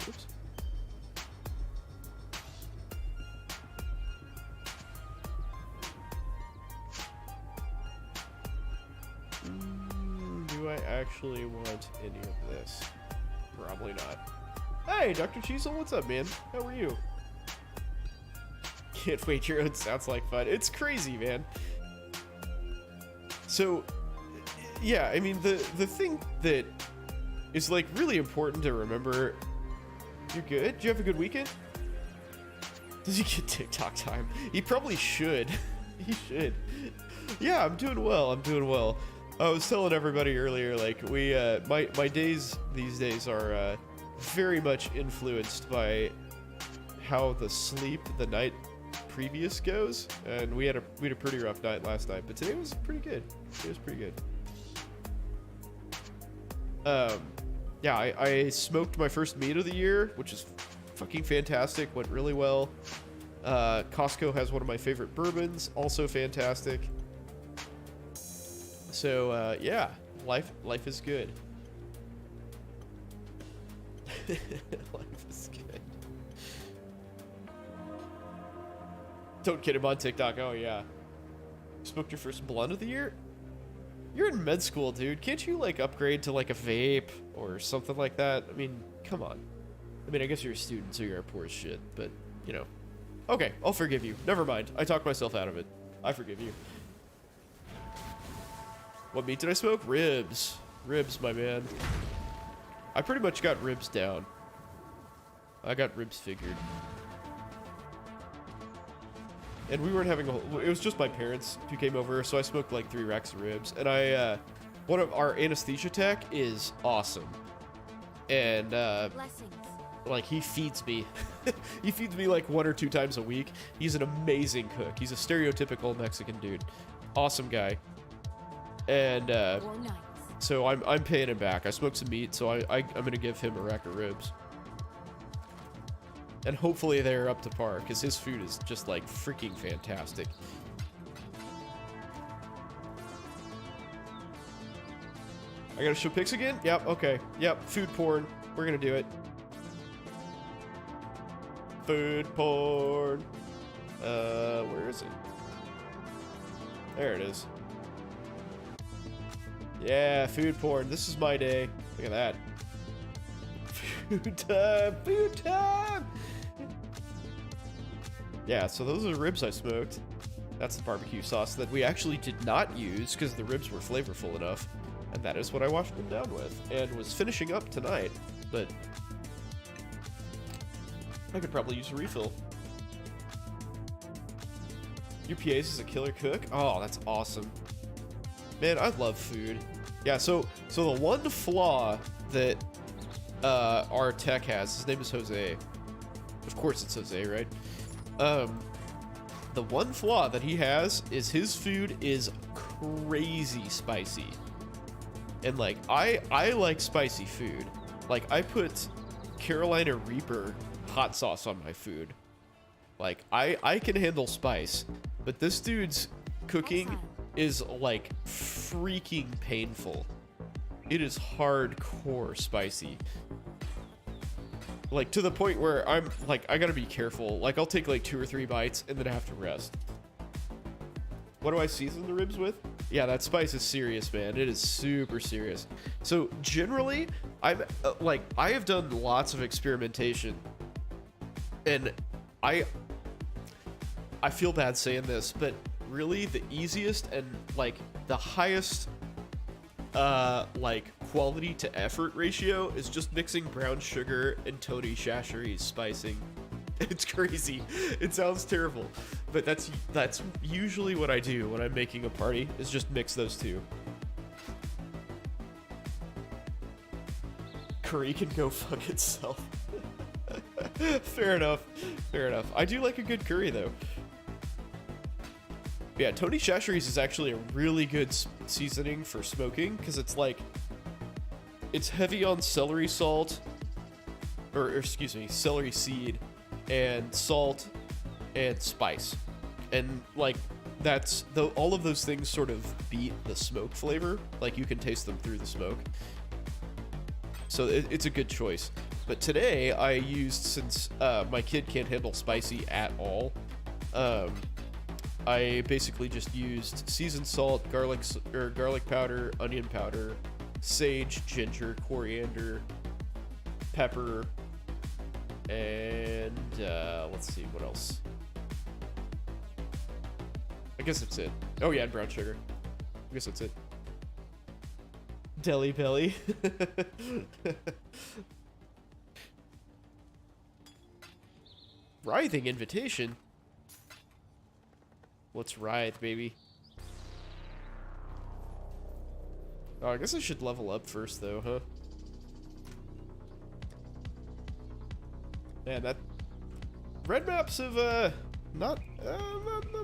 Oops. Do I actually want any of this? Probably not. Hey, Dr. Cheezel, what's up, man? How are you? Can't wait, your own sounds like fun. It's crazy, man. So, yeah, I mean, the thing that is, like, really important to remember... You're good? Did you have a good weekend? Does he get TikTok time? He probably should. He should. Yeah, I'm doing well. I'm doing well. I was telling everybody earlier, like, we, my days these days are, very much influenced by how the sleep the night previous goes, and we had a pretty rough night last night, but today was pretty good. It was pretty good. Yeah, I smoked my first meat of the year, which is fucking fantastic. Went really well. Costco has one of my favorite bourbons, also fantastic. So yeah, life is good. Life is good. Don't kid him on TikTok. Oh yeah. Smoked your first blunt of the year? You're in med school, dude. Can't you, like, upgrade to, like, a vape or something like that? I mean, come on. I mean, I guess you're a student, so you're poor as shit, but, you know. Okay, I'll forgive you. Never mind. I talked myself out of it. I forgive you. What meat did I smoke? Ribs. Ribs, my man. I pretty much got ribs down. I got ribs figured. And we weren't having it was just my parents who came over, so I smoked like 3 racks of ribs. And one of our anesthesia tech is awesome. And, like, he feeds me. He feeds me like 1 or 2 times a week. He's an amazing cook. He's a stereotypical Mexican dude. Awesome guy. And, so I'm paying him back. I smoked some meat, so I'm gonna give him a rack of ribs. And hopefully they're up to par, because his food is just, like, freaking fantastic. I gotta show pics again? Yep, okay. Yep, food porn. We're gonna do it. Food porn. Where is it? There it is. Yeah, food porn. This is my day. Look at that. Food time! Food time! Yeah, so those are ribs I smoked. That's the barbecue sauce that we actually did not use because the ribs were flavorful enough. And that is what I washed them down with and was finishing up tonight. But I could probably use a refill. UPAs is a killer cook? Oh, that's awesome. Man, I love food. Yeah, so the one flaw that our tech has, his name is Jose. Of course it's Jose, right? The one flaw that he has is his food is crazy spicy. And like, I like spicy food. Like, I put Carolina Reaper hot sauce on my food. Like, I can handle spice, but this dude's cooking is like freaking painful. It is hardcore spicy. Like, to the point where I'm like, I gotta be careful. Like, I'll take like 2 or 3 bites and then I have to rest. What do I season the ribs with? Yeah, that spice is serious, man. It is super serious. So generally, I'm like, I have done lots of experimentation, and I feel bad saying this, but really the easiest and like the highest like quality to effort ratio is just mixing brown sugar and Tony Chachere's spicing. It's crazy. It sounds terrible, but that's usually what I do when I'm making a party, is just mix those two. Curry can go fuck itself. Fair enough. Fair enough. I do like a good curry though. Yeah, Tony Chachere's is actually a really good seasoning for smoking, because it's like, it's heavy on celery salt, or excuse me, celery seed, and salt, and spice. And like, that's, all of those things sort of beat the smoke flavor. Like, you can taste them through the smoke. So it's a good choice. But today I used, since my kid can't handle spicy at all, I basically just used seasoned salt, garlic powder, onion powder, sage, ginger, coriander, pepper, and let's see, what else? I guess that's it. Oh yeah, and brown sugar. I guess that's it. Deli belly. Writhing invitation? Let's writhe, baby. Oh, I guess I should level up first, though, huh? Man, that... Red maps have, not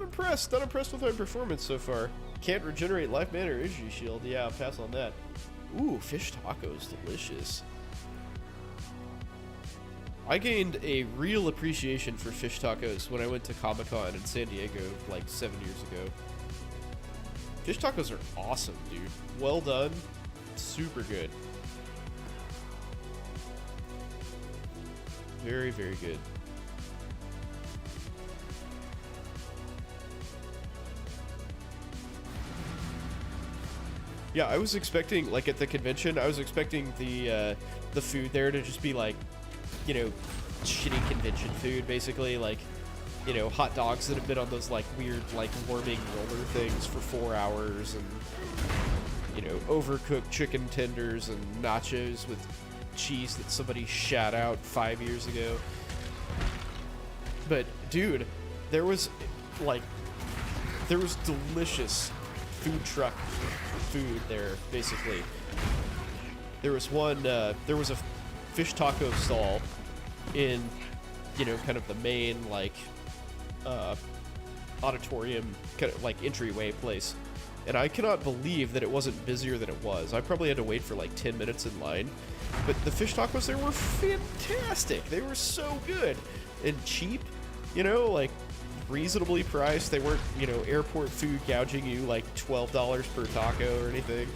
impressed. Not impressed with my performance so far. Can't regenerate life mana or injury shield. Yeah, I'll pass on that. Ooh, fish tacos. Delicious. I gained a real appreciation for fish tacos when I went to Comic-Con in San Diego like 7 years ago. Fish tacos are awesome, dude. Well done. Super good. Very, very good. Yeah, I was expecting, like, at the convention, I was expecting the food there to just be like, you know, shitty convention food, basically, like, you know, hot dogs that have been on those, like, weird, like, warming roller things for 4 hours, and, you know, overcooked chicken tenders and nachos with cheese that somebody shat out 5 years ago. But, dude, there was delicious food truck food there, basically. There was one, there was a fish taco stall in, you know, kind of the main, like, auditorium, kind of like entryway place, and I cannot believe that it wasn't busier than it was. I probably had to wait for like 10 minutes in line, but the fish tacos there were fantastic. They were so good and cheap, you know, like reasonably priced. They weren't, you know, airport food gouging you like $12 per taco or anything.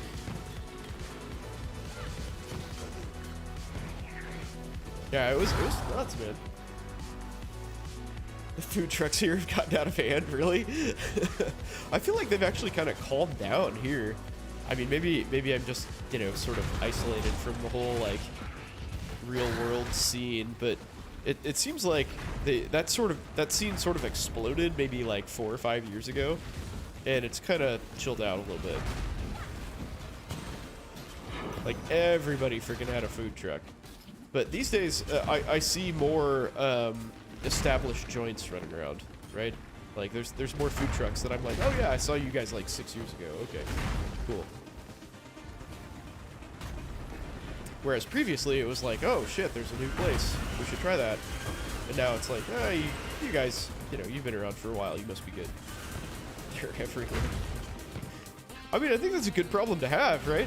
Yeah, it was nuts, man. The food trucks here have gotten out of hand, really? I feel like they've actually kind of calmed down here. I mean, maybe I'm just, you know, sort of isolated from the whole, like, real world scene, but it seems like that scene sort of exploded maybe like 4 or 5 years ago, and it's kind of chilled out a little bit. Like, everybody freaking had a food truck. But these days, I see more established joints running around, right? Like, there's more food trucks that I'm like, oh yeah, I saw you guys like 6 years ago. Okay, cool. Whereas previously it was like, oh shit, there's a new place, we should try that. And now it's like, ah, you guys, you know, you've been around for a while, you must be good. They're everywhere. I mean, I think that's a good problem to have, right?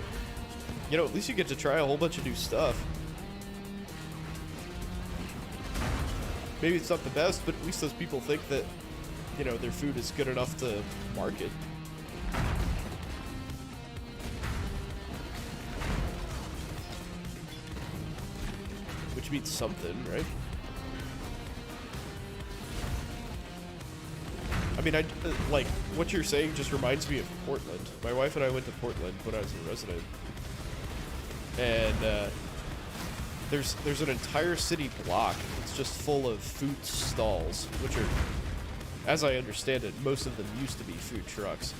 You know, at least you get to try a whole bunch of new stuff. Maybe it's not the best, but at least those people think that, you know, their food is good enough to market. Which means something, right? I mean, like, what you're saying just reminds me of Portland. My wife and I went to Portland when I was a resident. And, there's an entire city block. It's just full of food stalls, which are, as I understand it, most of them used to be food trucks.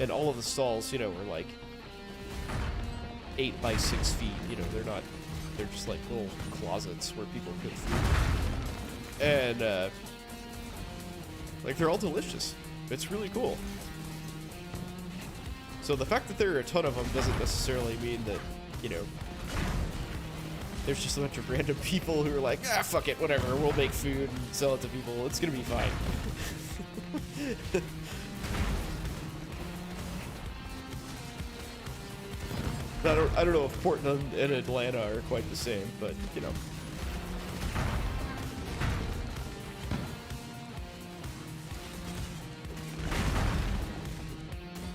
And all of the stalls, you know, were like 8 by 6 feet. You know, they're just like little closets where people cook food. And, like, they're all delicious. It's really cool. So the fact that there are a ton of them doesn't necessarily mean that, you know, there's just a bunch of random people who are like, ah, fuck it, whatever, we'll make food and sell it to people, it's gonna be fine. I don't know if Portland and Atlanta are quite the same, but, you know.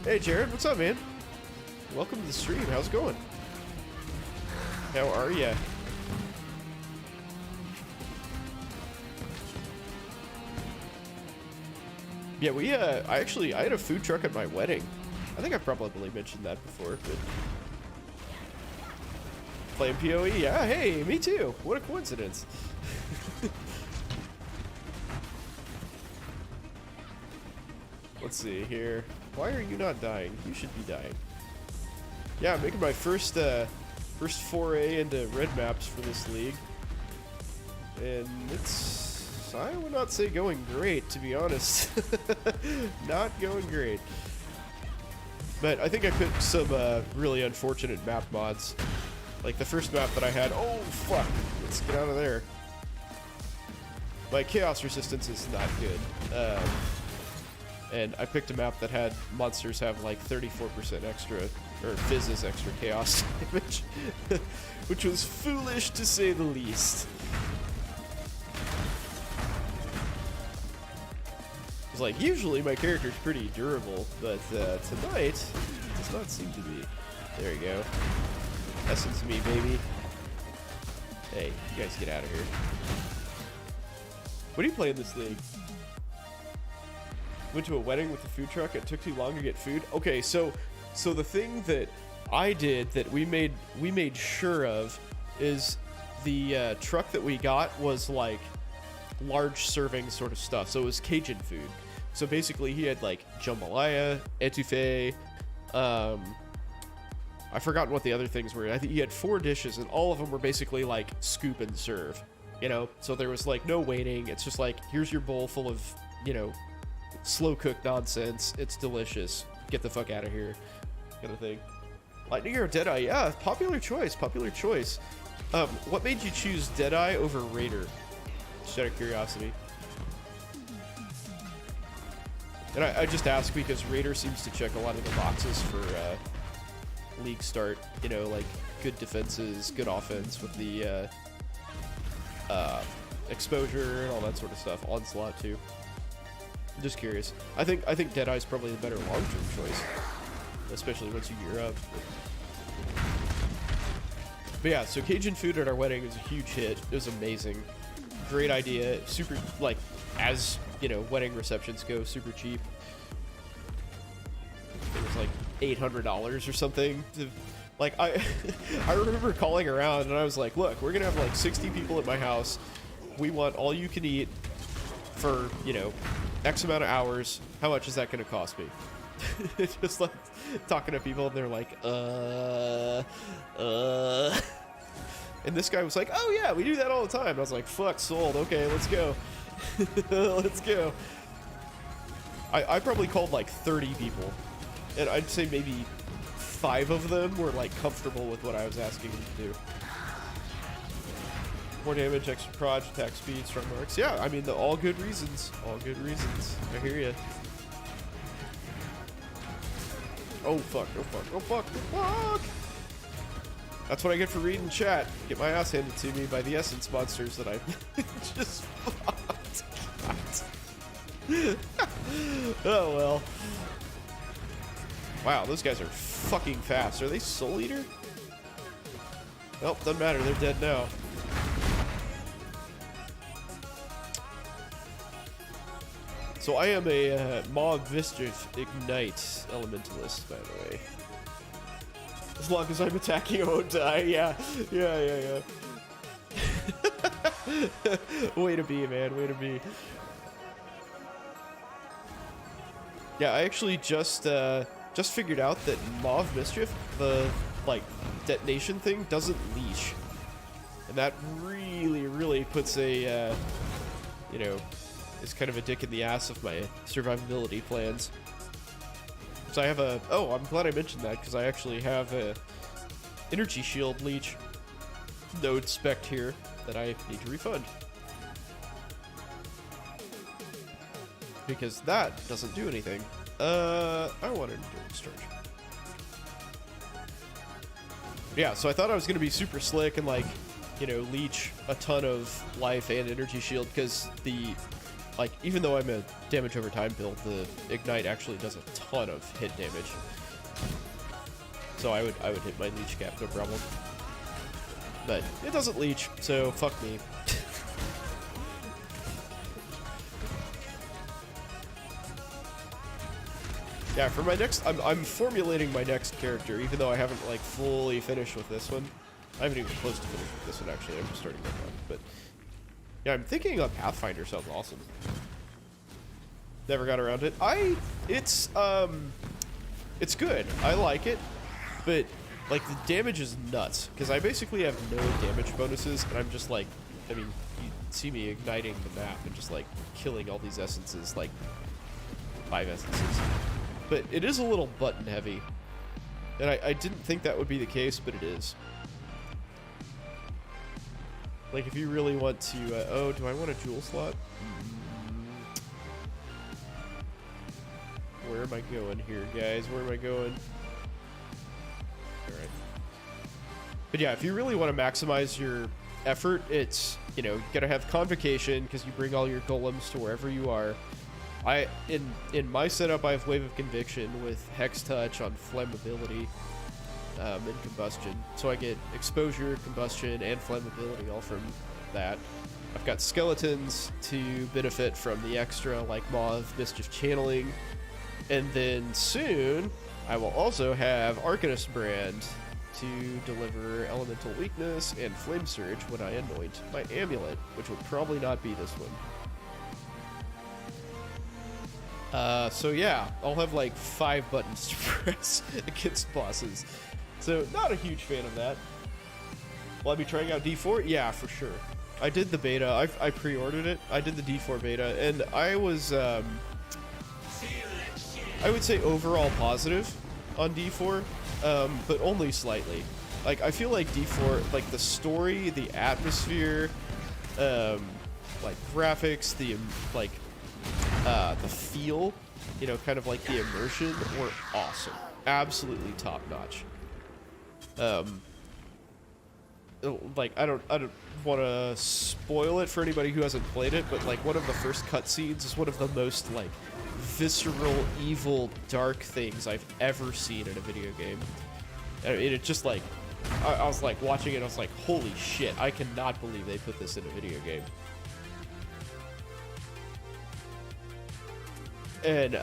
Hey, Jared, what's up, man? Welcome to the stream. How's it going? How are ya? Yeah, I had a food truck at my wedding. I think I probably mentioned that before, but... Playing PoE? Yeah, hey, me too. What a coincidence. Let's see here. Why are you not dying? You should be dying. Yeah, I'm making my first foray into red maps for this league. And it's, I would not say going great, to be honest. Not going great. But I think I picked some really unfortunate map mods. Like the first map that I had, oh fuck, let's get out of there. My chaos resistance is not good. And I picked a map that had monsters have like 34% extra, or fizzes extra chaos damage, which was foolish to say the least. It's like, usually my character's pretty durable, but tonight, it does not seem to be. There you go. Essence me, baby. Hey, you guys get out of here. What do you play in this league? Went to a wedding with a food truck. It took too long to get food. Okay, so the thing that I did that we made sure of is the truck that we got was like large serving sort of stuff. So it was Cajun food. So basically he had like jambalaya, etouffee, I forgot what the other things were. I think he had 4 dishes, and all of them were basically like scoop and serve, you know? So there was like no waiting. It's just like, here's your bowl full of, you know, slow cooked nonsense. It's delicious. Get the fuck out of here, kind of thing. Lightning or Deadeye? Yeah, popular choice. Popular choice. What made you choose Deadeye over Raider? Just out of curiosity. And I just ask because Raider seems to check a lot of the boxes for league start. You know, like good defenses, good offense with the exposure and all that sort of stuff. Onslaught too. I'm just curious. I think Deadeye's probably the better long-term choice, especially once you gear up. But yeah, so Cajun food at our wedding was a huge hit. It was amazing. Great idea. Super, like, as, you know, wedding receptions go, super cheap. It was like $800 or something. Like, I remember calling around and I was like, look, we're gonna have like 60 people at my house. We want all you can eat for, you know, X amount of hours. How much is that gonna cost me? Just like talking to people and they're like, and this guy was like, oh yeah, we do that all the time. And I was like, fuck, sold. Okay, let's go. Let's go. I probably called like 30 people, and I'd say maybe 5 of them were like comfortable with what I was asking them to do. More damage, extra proj, attack speed, strong marks. Yeah, I mean, all good reasons. All good reasons. I hear ya. Oh fuck, oh fuck, oh fuck, oh fuck! That's what I get for reading chat. Get my ass handed to me by the essence monsters that I just fought. Oh well. Wow, those guys are fucking fast. Are they Soul Eater? Nope, doesn't matter. They're dead now. So I am a Mob Mischief Ignite Elementalist, by the way. As long as I'm attacking, I won't die. Yeah. Way to be, man. Way to be. Yeah, I actually just figured out that Mauve Mischief, the like detonation thing, doesn't leash, and that really puts a you know, is kind of a dick in the ass of my survivability plans. So I have a I'm glad I mentioned that, because I actually have a energy shield leech node spec here that I need to refund, because that doesn't do anything. I wanted endurance charge. Yeah, so I thought I was gonna be super slick and like, you know, leech a ton of life and energy shield, because the like, even though I'm a damage over time build, the ignite actually does a ton of hit damage. So I would hit my leech cap, no problem. But it doesn't leech, so fuck me. Yeah, for my next, I'm formulating my next character, even though I haven't like fully finished with this one. I haven't even close to finished with this one, actually. I'm just starting that one. But yeah, I'm thinking a Pathfinder sounds awesome. Never got around it. It's good. I like it, but like the damage is nuts, because I basically have no damage bonuses, and I'm just like, I mean, you see me igniting the map and just like killing all these essences, like 5 essences. But it is a little button heavy, and I didn't think that would be the case, but it is. Like, if you really want to, oh, do I want a jewel slot? Where am I going here, guys? Where am I going? Alright. But yeah, if you really want to maximize your effort, it's, you know, you gotta have Convocation, because you bring all your golems to wherever you are. In my setup, I have Wave of Conviction with Hex Touch on Flammability and Combustion. So I get Exposure, Combustion, and Flammability all from that. I've got Skeletons to benefit from the extra, like Mauve Mischief Channeling. And then soon, I will also have Arcanist Brand to deliver Elemental Weakness and Flame Surge when I anoint my Amulet, which will probably not be this one. So yeah, I'll have like 5 buttons to press against bosses. So not a huge fan of that. Will I be trying out D4? Yeah, for sure. I did the beta. I pre-ordered it. I did the D4 beta, and I was, I would say overall positive on D4, but only slightly. Like, I feel like D4, like the story, the atmosphere, like graphics, the feel, you know, kind of like the immersion were awesome. Absolutely top notch. Like, I don't want to spoil it for anybody who hasn't played it, but like one of the first cutscenes is one of the most like visceral, evil, dark things I've ever seen in a video game. And it just like, I was like watching it, I was like, holy shit, I cannot believe they put this in a video game. And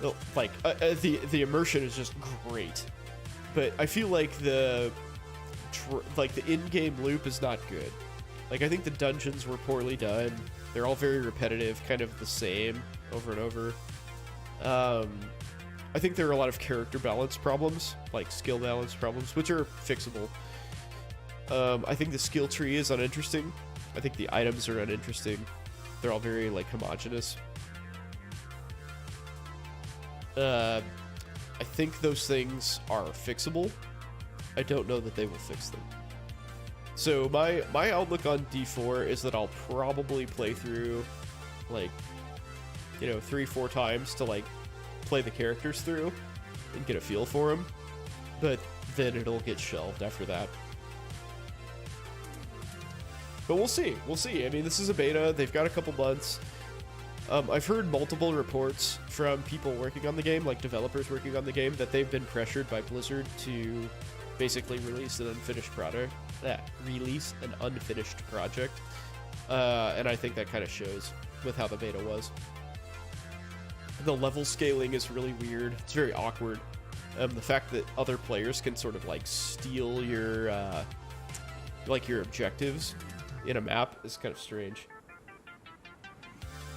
the immersion is just great, but I feel like the in-game loop is not good. Like, I think the dungeons were poorly done. They're all very repetitive, kind of the same over and over. I think there are a lot of character balance problems, like skill balance problems, which are fixable. I think the skill tree is uninteresting. I think the items are uninteresting. They're all very, like, homogenous. I think those things are fixable. I don't know that they will fix them. So my outlook on D4 is that I'll probably play through, like, 3-4 times to, like, play the characters through and get a feel for them, but then it'll get shelved after that. But we'll see. I mean, this is a beta. They've got a couple months. I've heard multiple reports from people working on the game, like developers working on the game, that they've been pressured by Blizzard to basically release an unfinished project. And I think that kind of shows with how the beta was. The level scaling is really weird. It's very awkward. The fact that other players can sort of, like, steal your your objectives in a map is kind of strange.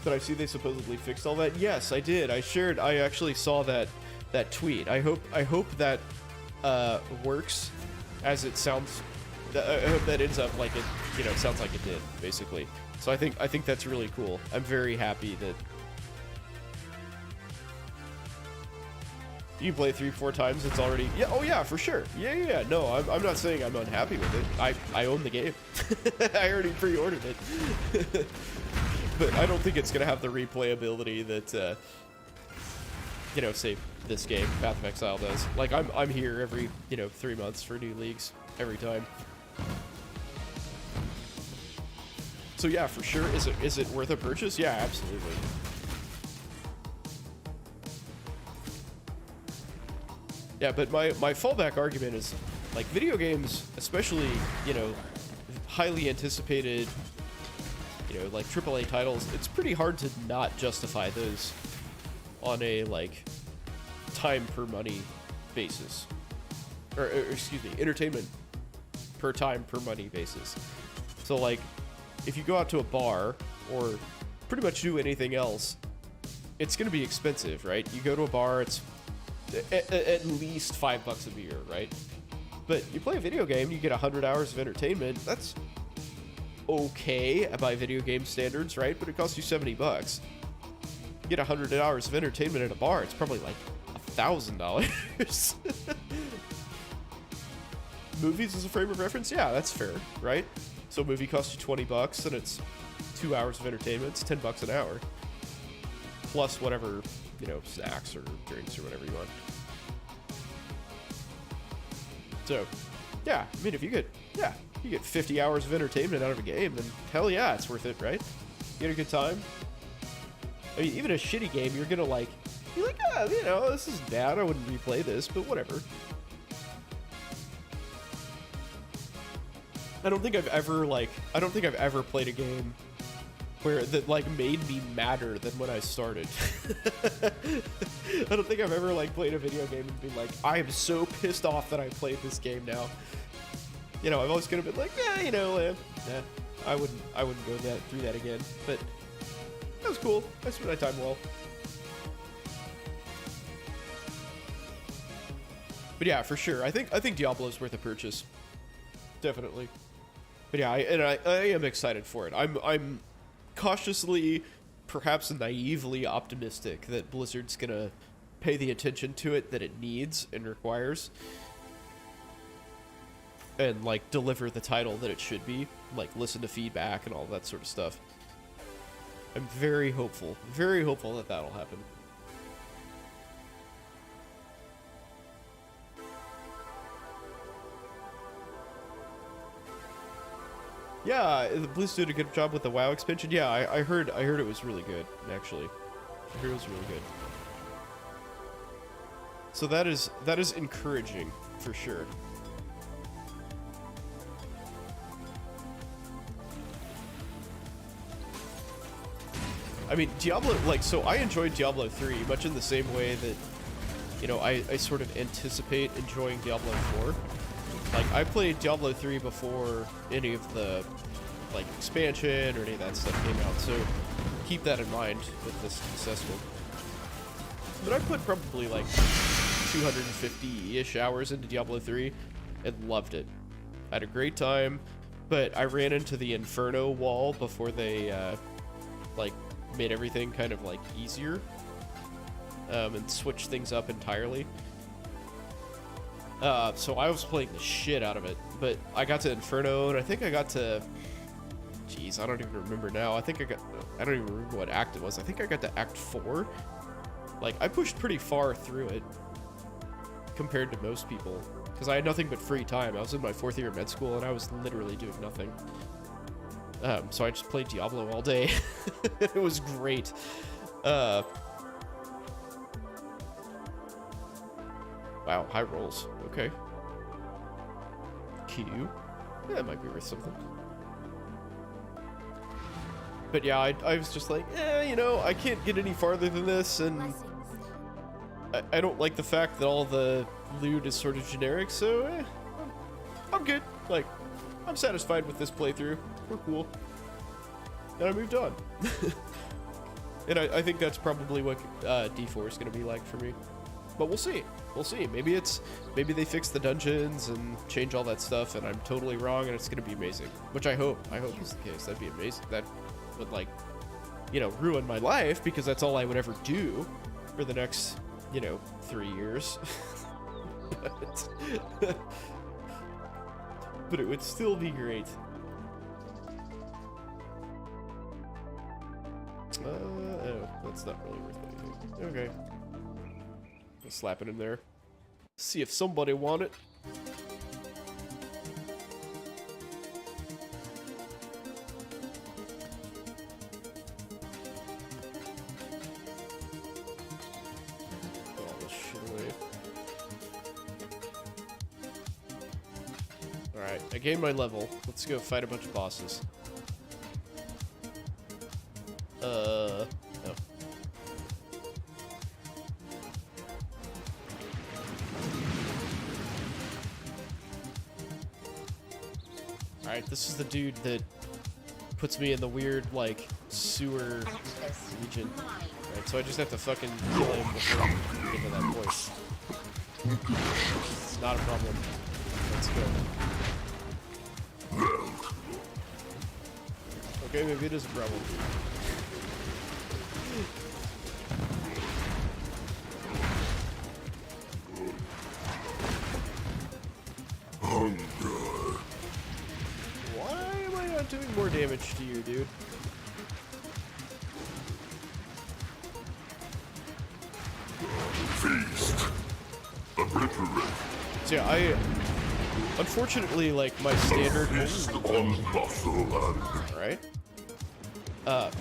But I see they supposedly fixed all that. Yes, I did. I actually saw that tweet. I hope that works as it sounds. I hope that ends up like it sounds like it did, basically. So I think that's really cool. I'm very happy that you play 3-4 times. It's already for sure. Yeah. No, I'm not saying I'm unhappy with it. I own the game. I already pre-ordered it. But I don't think it's gonna have the replayability that say this game, Path of Exile, does. Like, I'm here every 3 months for new leagues every time. So yeah, for sure. Is it worth a purchase? Yeah, absolutely. Yeah, but my fallback argument is, like, video games, especially, highly anticipated, like AAA titles, it's pretty hard to not justify those on a, like, time per money basis. Or excuse me, entertainment per time per money basis. So, like, if you go out to a bar or pretty much do anything else, it's going to be expensive, right? You go to a bar, it's at least $5 a beer, right? But you play a video game, you get 100 hours of entertainment. That's okay by video game standards, right? But it costs you $70. You get 100 hours of entertainment at a bar, it's probably like $1,000. Movies as a frame of reference, yeah, that's fair, right? So a movie costs you $20 and it's 2 hours of entertainment. It's $10 an hour, plus whatever, snacks or drinks or whatever you want. So, yeah, I mean, if you get 50 hours of entertainment out of a game, then hell yeah, it's worth it, right? You get a good time. I mean, even a shitty game, you're gonna like, this is bad. I wouldn't replay this, but whatever. I don't think I've ever played a game where that, like, made me madder than when I started. I don't think I've ever, like, played a video game and been like, I am so pissed off that I played this game now. I've always kind of been like, I wouldn't go through that again. But that was cool. I spent my time well. But yeah, for sure. I think Diablo's worth a purchase. Definitely. But yeah, I am excited for it. I'm cautiously, perhaps naively optimistic that Blizzard's gonna pay the attention to it that it needs and requires, and, like, deliver the title that it should be, like, listen to feedback and all that sort of stuff. I'm very hopeful that that'll happen. Yeah, Blizzard did a good job with the WoW expansion. Yeah, I heard it was really good, actually. I heard it was really good. So that is encouraging, for sure. I mean, Diablo, like, so I enjoyed Diablo 3 much in the same way that, you know, I sort of anticipate enjoying Diablo 4. Like, I played Diablo 3 before any of the, like, expansion or any of that stuff came out, so keep that in mind with this assessment. But I put probably, like, 250-ish hours into Diablo 3 and loved it. I had a great time, but I ran into the Inferno wall before they, like, made everything kind of, like, easier, and switched things up entirely. So I was playing the shit out of it, but I got to Inferno, and I think I got to, jeez, I don't even remember now. I don't even remember what act it was. I think I got to Act 4. Like, I pushed pretty far through it compared to most people, because I had nothing but free time. I was in my 4th year of med school, and I was literally doing nothing. So I just played Diablo all day. It was great. Wow, high rolls. Okay. Q. Yeah, that might be worth something. But yeah, I was just like, you know, I can't get any farther than this, and I don't like the fact that all the loot is sort of generic, so I'm good. Like, I'm satisfied with this playthrough. We're cool. And I moved on. And I think that's probably what D4 is going to be like for me. But we'll see. We'll see. Maybe they fix the dungeons and change all that stuff, and I'm totally wrong, and it's going to be amazing. Which I hope is the case. That'd be amazing. That would, like, you know, ruin my life, because that's all I would ever do for the next, you know, 3 years. But it would still be great. Oh, that's not really worth anything. Okay. I'll slap it in there. See if somebody want it. Put all this shit away. Alright, I gained my level. Let's go fight a bunch of bosses. No. Alright, this is the dude that puts me in the weird, like, sewer region. Alright, so I just have to fucking kill him before we get to that point. Not a problem. Let's go. Okay, maybe it is a problem. Why am I not doing more damage to you, dude? Feast. Obliterate. So yeah, unfortunately, like, my standard... Feast on muscle and... Right?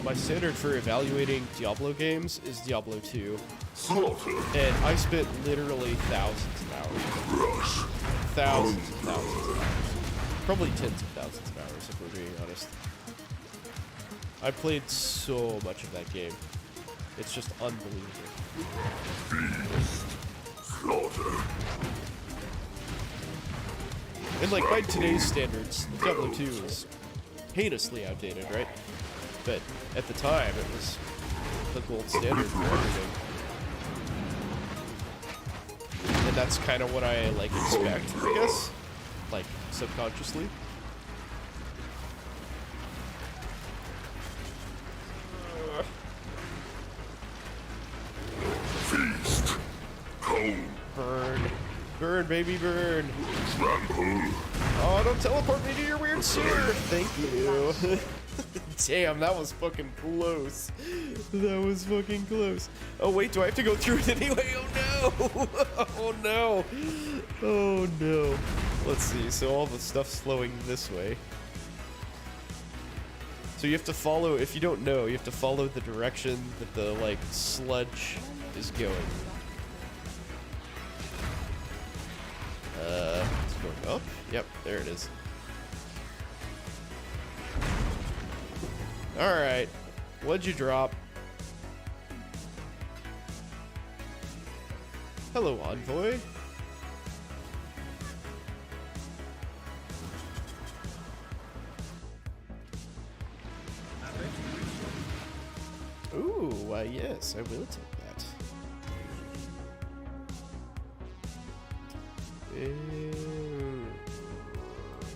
My standard for evaluating Diablo games is Diablo 2. Slaughter. And I spent literally thousands of hours. Rush. Thousands of thousands of hours. Probably tens of thousands of hours, if we're being honest. I played so much of that game. It's just unbelievable. Feast. Slaughter. And, like, by today's standards, Diablo 2 is heinously outdated, right? But at the time, it was the gold standard for everything. And that's kind of what I, like, expect, I guess. Like, subconsciously. Feast. Home. Burn. Burn, baby, burn. Trample. Oh, don't teleport me to your weird sewer. Thank you. Damn, that was fucking close. That was fucking close. Oh, wait, do I have to go through it anyway? Oh, no. Oh, no. Oh, no. Let's see. So all the stuff's flowing this way. So you have to follow, if you don't know, you have to follow the direction that the, like, sludge is going. It's going up? Yep, there it is. Alright. What'd you drop? Hello, Envoy. Ooh, yes, I will take that.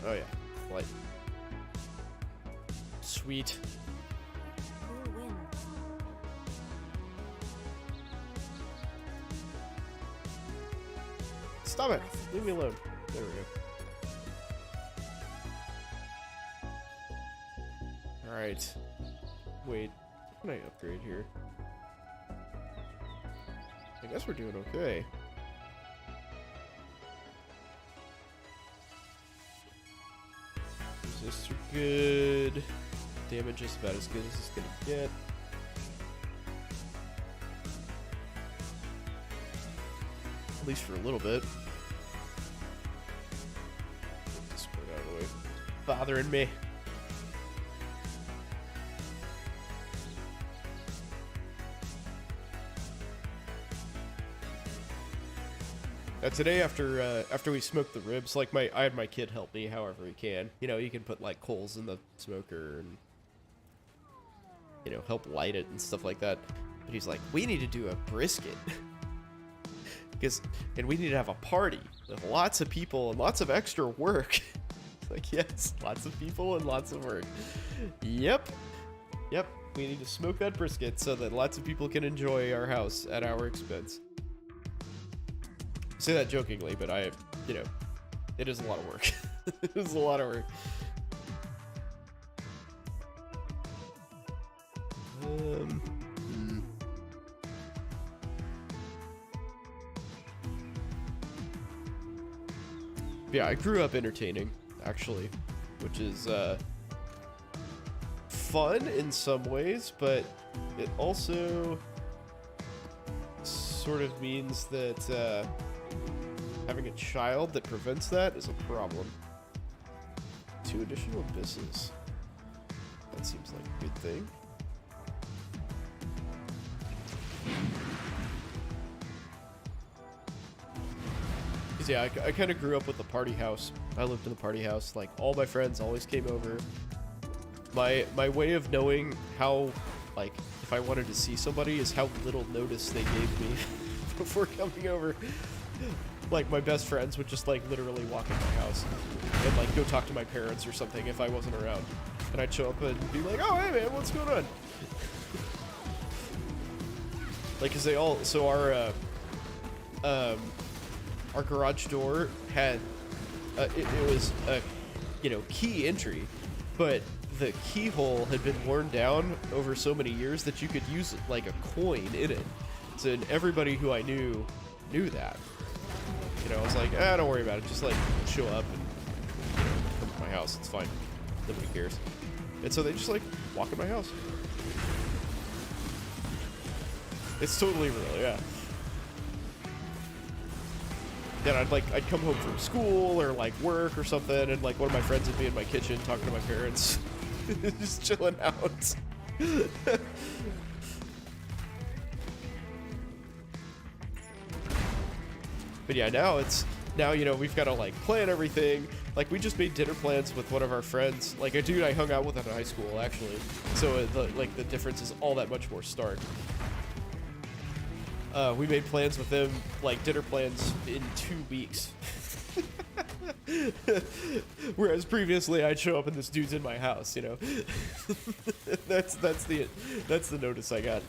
Oh yeah, light. Sweet. Who wins? Stop it! Leave me alone. There we go. Alright. Wait, what can I upgrade here? I guess we're doing okay. Resists are good. Damage is about as good as it's gonna get. At least for a little bit. Just put it out of the way. Bothering me. Today after we smoked the ribs, like I had my kid help me however he can. You know, you can put like coals in the smoker and, you know, help light it and stuff like that. But he's like, we need to do a brisket. And we need to have a party with lots of people and lots of extra work. Like, yes, lots of people and lots of work. Yep. We need to smoke that brisket so that lots of people can enjoy our house at our expense. I say that jokingly, but you know, it is a lot of work. It is a lot of work. Yeah, I grew up entertaining, actually, which is fun in some ways, but it also sort of means that having a child that prevents that is a problem. 2 additional abysses. That seems like a good thing. Yeah, I kind of grew up with the party house. I lived in the party house. Like, all my friends always came over. My way of knowing how, like, if I wanted to see somebody is how little notice they gave me before coming over. Like, my best friends would just, like, literally walk in my house and, like, go talk to my parents or something if I wasn't around. And I'd show up and be like, oh, hey, man, what's going on? Like, because they all... So our garage door had... it was a, you know, key entry, but the keyhole had been worn down over so many years that you could use, like, a coin in it. So everybody who I knew that. You know, I was like, don't worry about it. Just, like, show up and, you know, come to my house. It's fine. Nobody cares. And so they just, like, walk in my house. It's totally real, yeah. Then I'd come home from school or, like, work or something, and, like, one of my friends would be in my kitchen talking to my parents. Just chilling out. But yeah, now, you know, we've got to, like, plan everything. Like, we just made dinner plans with one of our friends. Like, a dude I hung out with in high school, actually. So, the difference is all that much more stark. We made plans with them, like, dinner plans in 2 weeks. Whereas previously, I'd show up and this dude's in my house, you know? That's the notice I got.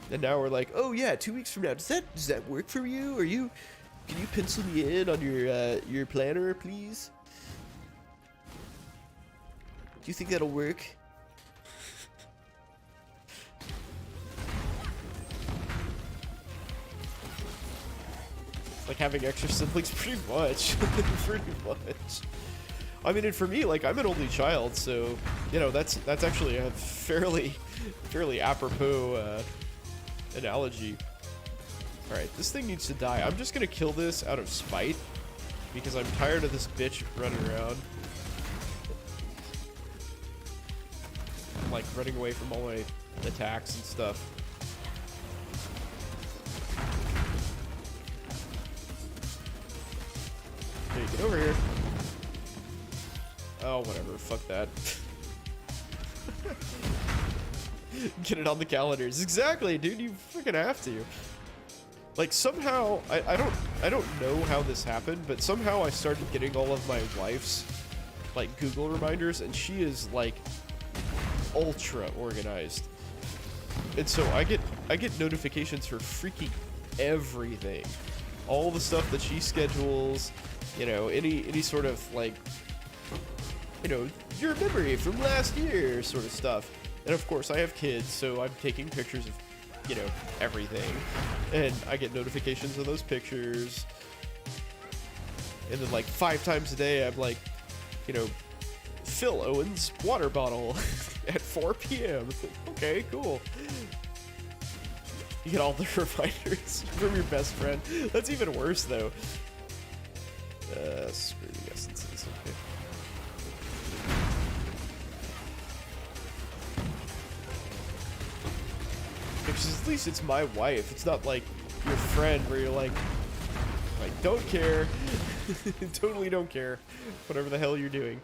And now we're like, oh yeah, 2 weeks from now, does that work for you? Can you pencil me in on your planner, please? Do you think that'll work? Like having extra siblings, pretty much. Pretty much. I mean, and for me, like, I'm an only child, so, you know, that's actually a fairly apropos analogy. Alright, this thing needs to die. I'm just gonna kill this out of spite, because I'm tired of this bitch running around. Like, running away from all my attacks and stuff. Get over here. Oh, whatever. Fuck that. Get it on the calendars. Exactly, dude. You freaking have to. Like, somehow, I don't know how this happened, but somehow I started getting all of my wife's, like, Google reminders, and she is, like, ultra organized. And so I get notifications for freaking everything. All the stuff that she schedules, you know, any sort of, like, you know, your memory from last year sort of stuff. And of course, I have kids, so I'm taking pictures of, you know, everything. And I get notifications of those pictures. And then, like, 5 times a day, I'm like, you know, fill Owen's water bottle at 4 p.m. Okay, cool. You get all the reminders from your best friend. That's even worse, though. Screw the essences. Okay. Because at least it's my wife. It's not like your friend where you're like, don't care. Totally don't care. Whatever the hell you're doing.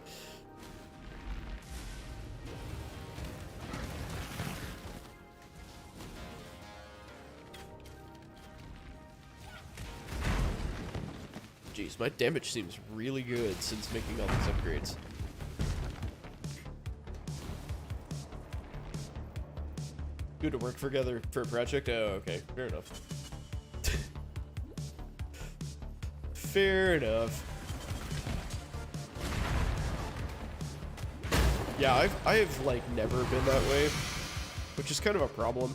Jeez, my damage seems really good since making all these upgrades. Good to work together for a project? Oh, okay. Fair enough. Fair enough. Yeah, I have like never been that way, which is kind of a problem.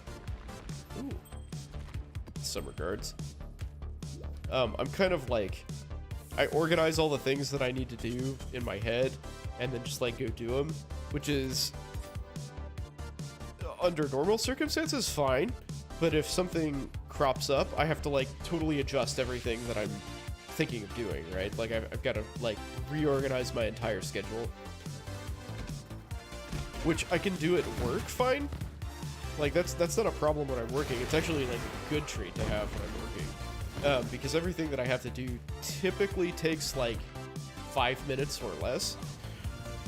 Ooh. Summer guards. I'm kind of like, I organize all the things that I need to do in my head and then just like go do them, which is under normal circumstances fine, but if something crops up, I have to like totally adjust everything that I'm thinking of doing, right? Like I've got to like reorganize my entire schedule, which I can do at work fine. Like that's not a problem when I'm working. It's actually like a good trait to have when I'm working, because everything that I have to do typically takes like 5 minutes or less,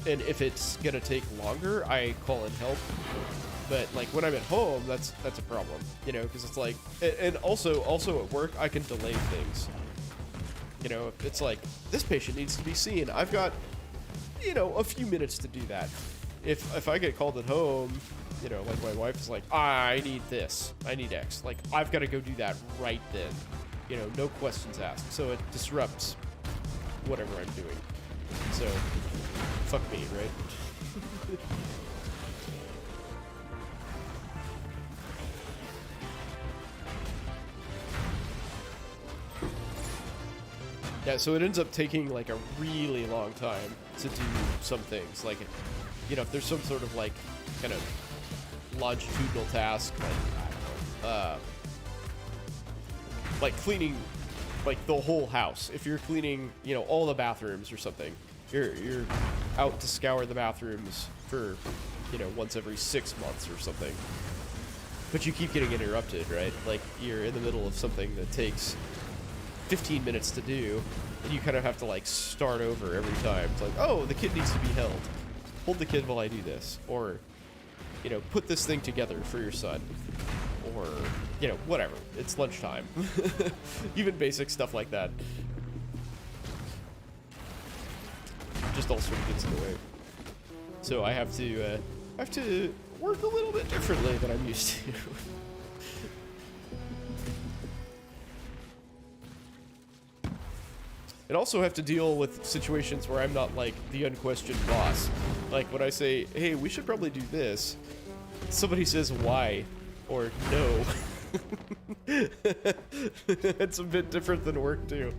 and if it's gonna take longer, I call in help. But like when I'm at home, that's a problem, you know, because it's like, and also at work, I can delay things. You know, it's like, this patient needs to be seen. I've got, you know, a few minutes to do that. If I get called at home, you know, like my wife is like, I need this, I need X. Like, I've got to go do that right then. You know, no questions asked. So it disrupts whatever I'm doing. So, fuck me, right? Yeah, so it ends up taking like a really long time to do some things. Like, you know, if there's some sort of like kind of longitudinal task, like, I don't know, like cleaning like the whole house. If you're cleaning, you know, all the bathrooms or something, you're out to scour the bathrooms for, you know, once every 6 months or something. But you keep getting interrupted, right? Like you're in the middle of something that takes 15 minutes to do, and you kind of have to like start over every time. It's like, oh, the kid needs to be held. Hold the kid while I do this. Or, you know, put this thing together for your son. Or, you know, whatever. It's lunchtime. Even basic stuff like that. Just all sort of gets in the way. So I have to work a little bit differently than I'm used to. And also have to deal with situations where I'm not like the unquestioned boss. Like when I say, hey, we should probably do this, somebody says why or no. It's a bit different than work too.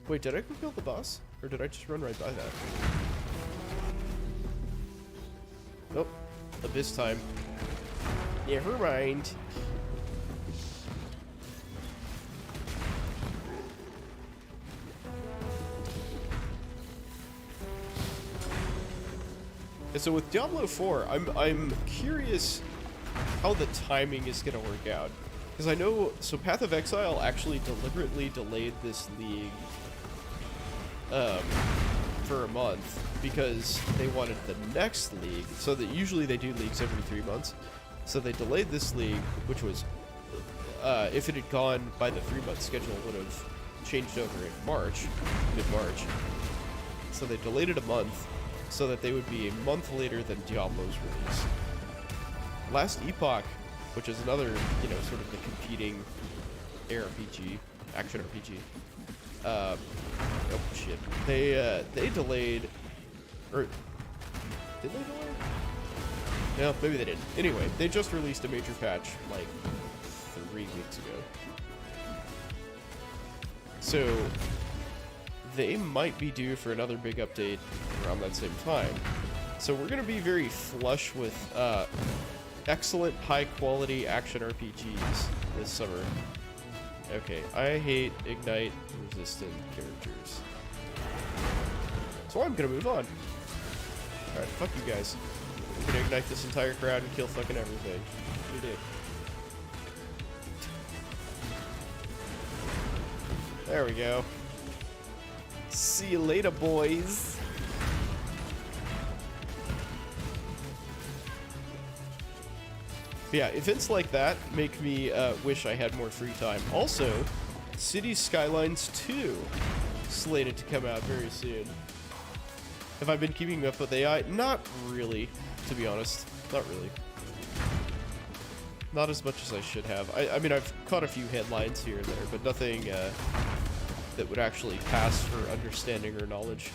Wait, did I go kill the boss? Or did I just run right by that? Nope. Abyss time. Never mind. And so with Diablo 4, I'm curious how the timing is going to work out. Because I know, so Path of Exile actually deliberately delayed this league for a month because they wanted the next league. So that usually they do leagues every 3 months. So they delayed this league, which was, if it had gone by the 3-month schedule, it would have changed over in March, mid-March. So they delayed it a month so that they would be a month later than Diablo's release. Last Epoch, which is another, you know, sort of the competing ARPG, action RPG. Oh shit. They delayed, or did they delay? No, maybe they didn't. Anyway, they just released a major patch like 3 weeks ago. So they might be due for another big update around that same time. So we're gonna be very flush with excellent high-quality action RPGs this summer. Okay, I hate Ignite-resistant characters. So I'm gonna move on. Alright, fuck you guys. I'm gonna ignite this entire crowd and kill fucking everything. You did. There we go. See you later, boys. But yeah, events like that make me wish I had more free time. Also, Cities Skylines 2 slated to come out very soon. Have I been keeping up with AI? Not really, to be honest. Not really. Not as much as I should have. I mean, I've caught a few headlines here and there, but nothing that would actually pass for understanding or knowledge.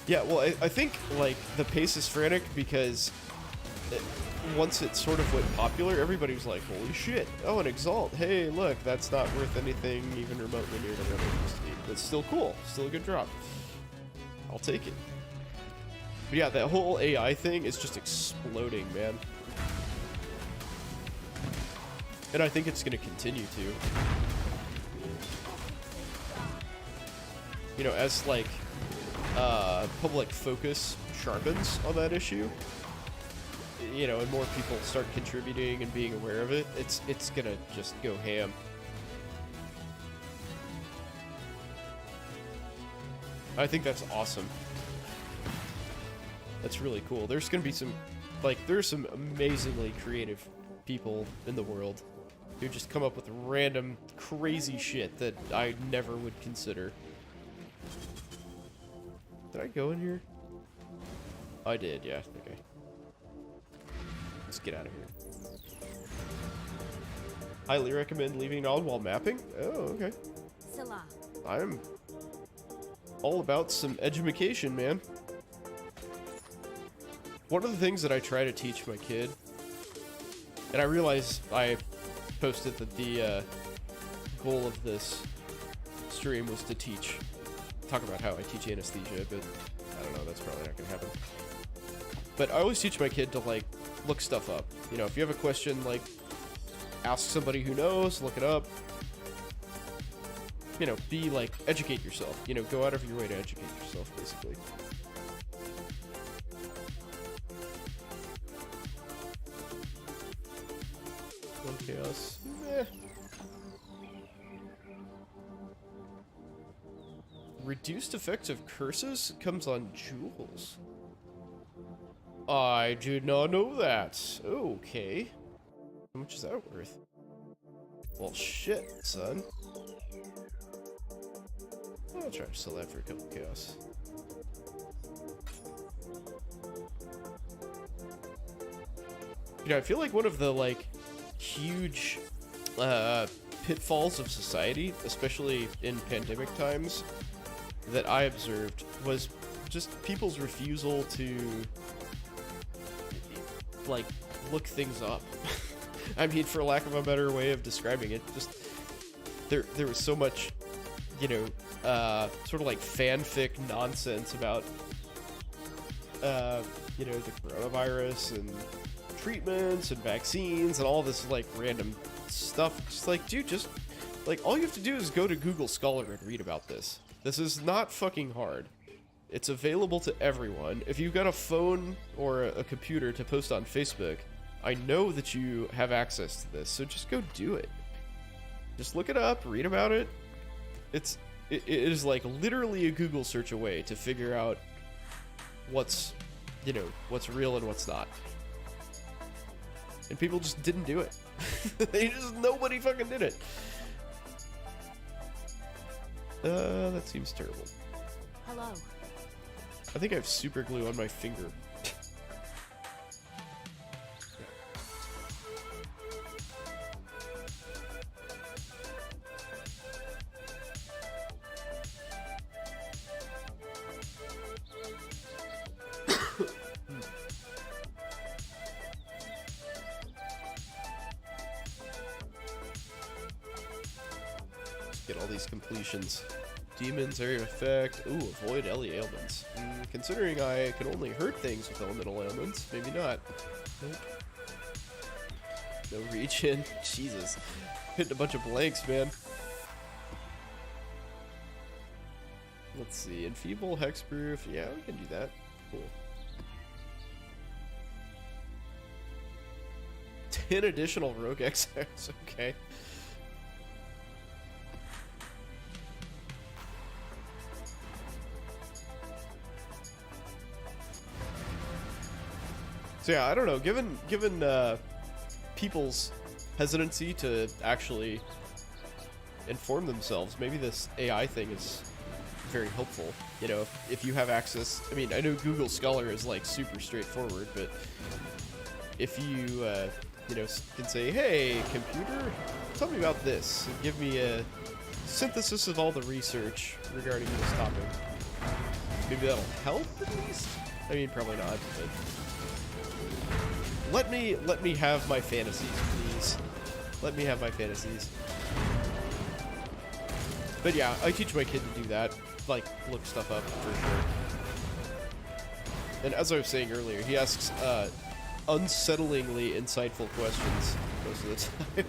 Yeah, well, I think, like, the pace is frantic because once it sort of went popular, everybody was like, holy shit, oh, an Exalt, hey, look, that's not worth anything even remotely near to what it used to be. But it's still cool, still a good drop. I'll take it. But yeah, that whole AI thing is just exploding, man. And I think it's going to continue to. You know, as, like, public focus sharpens on that issue, you know, and more people start contributing and being aware of it, it's gonna just go ham. I think that's awesome. That's really cool. There's gonna be some, like, there's some amazingly creative people in the world who just come up with random crazy shit that I never would consider. Did I go in here? I did, yeah, okay. Let's get out of here. Highly recommend leaving it on while mapping? Oh, okay. Salah. I'm all about some edumacation, man. One of the things that I try to teach my kid, and I realize I posted that the goal of this stream was to talk about how I teach anesthesia, but I don't know, that's probably not gonna happen. But I always teach my kid to, like, look stuff up. You know, if you have a question, like, ask somebody who knows, look it up. You know, educate yourself. You know, go out of your way to educate yourself, basically. One chaos. Meh. Reduced effects of curses comes on jewels. I did not know that. Okay. How much is that worth? Well, shit, son. I'll try to sell that for a couple chaos. You know, I feel like one of the, like, huge pitfalls of society, especially in pandemic times, that I observed was just people's refusal to, like, look things up. I mean, for lack of a better way of describing it, just there was so much, you know, sort of like fanfic nonsense about, you know, the coronavirus and treatments and vaccines and all this, like, random stuff. Just like, dude, just, like, all you have to do is go to Google Scholar and read about this. This is not fucking hard. It's available to everyone. If you've got a phone or a computer to post on Facebook, I know that you have access to this, so just go do it. Just look it up, read about it. It is like literally a Google search away to figure out what's, you know, what's real and what's not. And people just didn't do it. Nobody fucking did it. That seems terrible. Hello. I think I have super glue on my finger. Get all these completions. Demons, area of effect. Ooh, avoid Ellie ailments. Considering I can only hurt things with elemental ailments, maybe not. Nope. No regen. Jesus. Hitting a bunch of blanks, man. Let's see. Enfeeble, hexproof. Yeah, we can do that. Cool. 10 additional rogue exiles. Okay. So yeah, I don't know. Given people's hesitancy to actually inform themselves, maybe this AI thing is very helpful. You know, if you have access. I mean, I know Google Scholar is like super straightforward, but if you you know, can say, "Hey, computer, tell me about this," and give me a synthesis of all the research regarding this topic, maybe that'll help at least. I mean, probably not, but. Let me have my fantasies, please. Let me have my fantasies. But yeah, I teach my kid to do that. Like, look stuff up for sure. And as I was saying earlier, he asks unsettlingly insightful questions most of the time.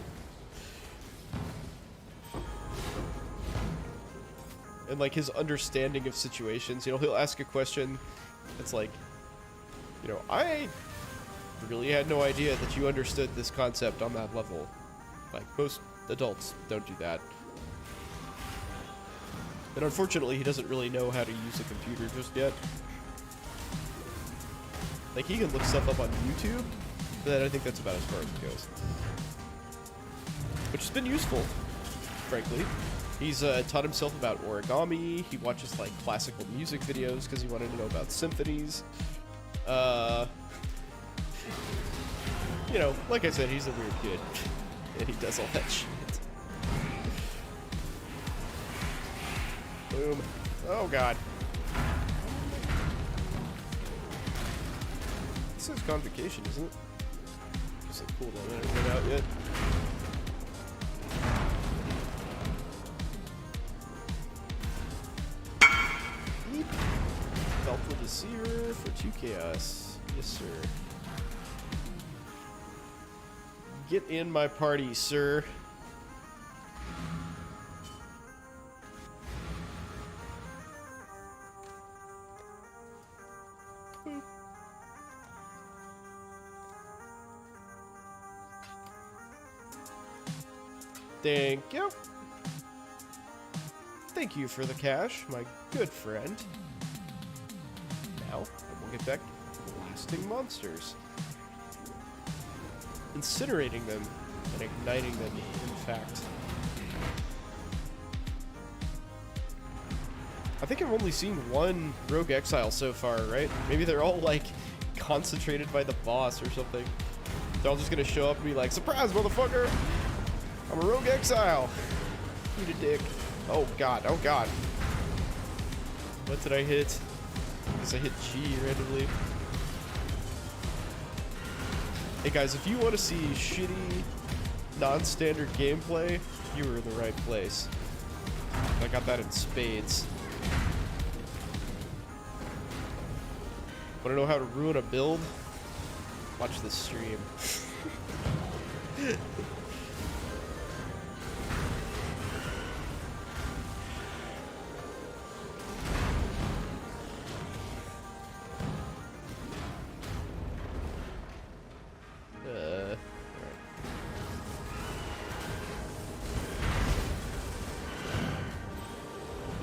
And like his understanding of situations, you know, he'll ask a question that's like, you know, I really had no idea that you understood this concept on that level. Like, most adults don't do that. And unfortunately, he doesn't really know how to use a computer just yet. Like, he can look stuff up on YouTube, but I think that's about as far as it goes. Which has been useful, frankly. He's taught himself about origami. He watches, like, classical music videos because he wanted to know about symphonies. You know, like I said, he's a weird kid. And he does all that shit. Boom. Oh, God. This is convocation, isn't it? Just like, cool, that hasn't been out yet. Beep. Helpful Deceiver for 2 chaos. Yes, sir. Get in my party, sir. Thank you. Thank you for the cash, my good friend. Now, we'll get back to blasting monsters. Incinerating them and igniting them, in fact. I think I've only seen one rogue exile so far, right? Maybe they're all like concentrated by the boss or something. They're all just gonna show up and be like, "Surprise, motherfucker! I'm a rogue exile!" Eat a dick. Oh god, oh god. What did I hit? I guess I hit G randomly. Hey guys, if you want to see shitty, non-standard gameplay, you were in the right place. I got that in spades. Want to know how to ruin a build? Watch this stream.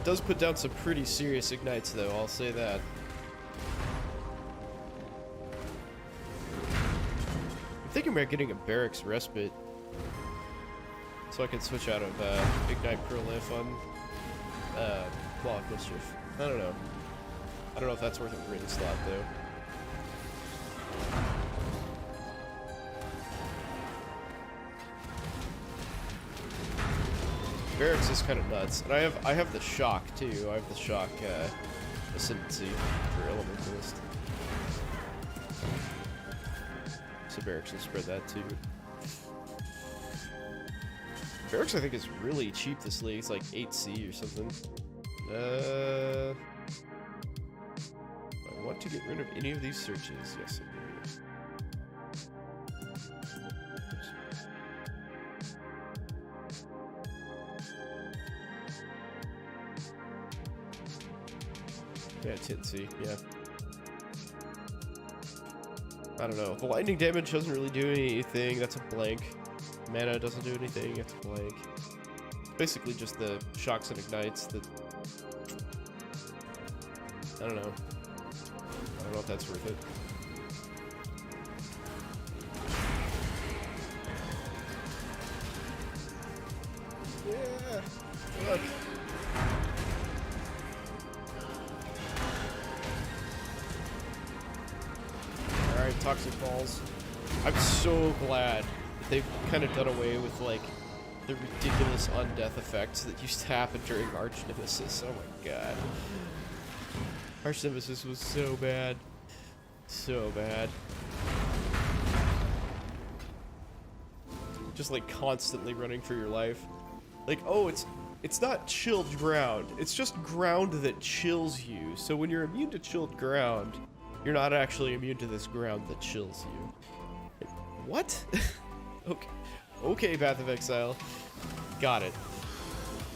does put down some pretty serious ignites, though, I'll say that. I'm thinking about getting a barracks respite, so I can switch out of Ignite Prolif on Claw of Mischief. I don't know. I don't know if that's worth a ring slot, though. Barracks is kind of nuts, and I have the shock too. I have the shock ascendancy for Elementalist. So Barracks will spread that too. Barracks I think is really cheap this league. It's like 8C or something. I want to get rid of any of these searches. Yes, I do. Yeah, 10C, yeah. I don't know. The lightning damage doesn't really do anything. That's a blank. Mana doesn't do anything. It's a blank. It's basically just the shocks and ignites that... I don't know. I don't know if that's worth it. Yeah! Look! Alright, Toxic Balls. I'm so glad that they've kind of done away with, like, the ridiculous undeath effects that used to happen during Arch Nemesis. Oh my god. Arch Nemesis was so bad. So bad. Just, like, constantly running for your life. Like, oh, it's not chilled ground. It's just ground that chills you. So when you're immune to chilled ground, you're not actually immune to this ground that chills you. Like, what? Okay. Okay, Path of Exile. Got it.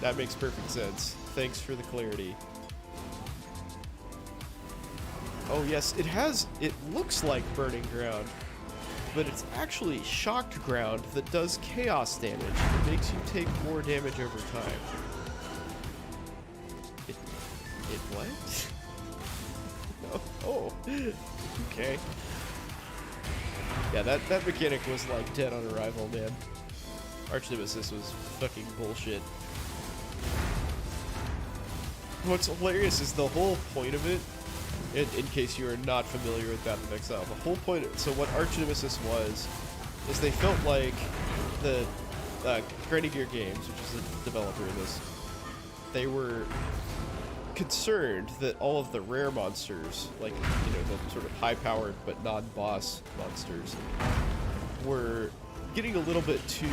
That makes perfect sense. Thanks for the clarity. Oh yes, it looks like burning ground, but it's actually shocked ground that does chaos damage. It makes you take more damage over time. It what? Oh, okay. Yeah, that mechanic was like dead on arrival, man. Arch Nemesis was fucking bullshit. What's hilarious is the whole point of it, in case you are not familiar with Path of Exile, the whole point, so what Arch Nemesis was, is they felt like the Grinding Gear Games, which is the developer of this, they were concerned that all of the rare monsters, like, you know, the sort of high-powered but non-boss monsters, were getting a little bit too,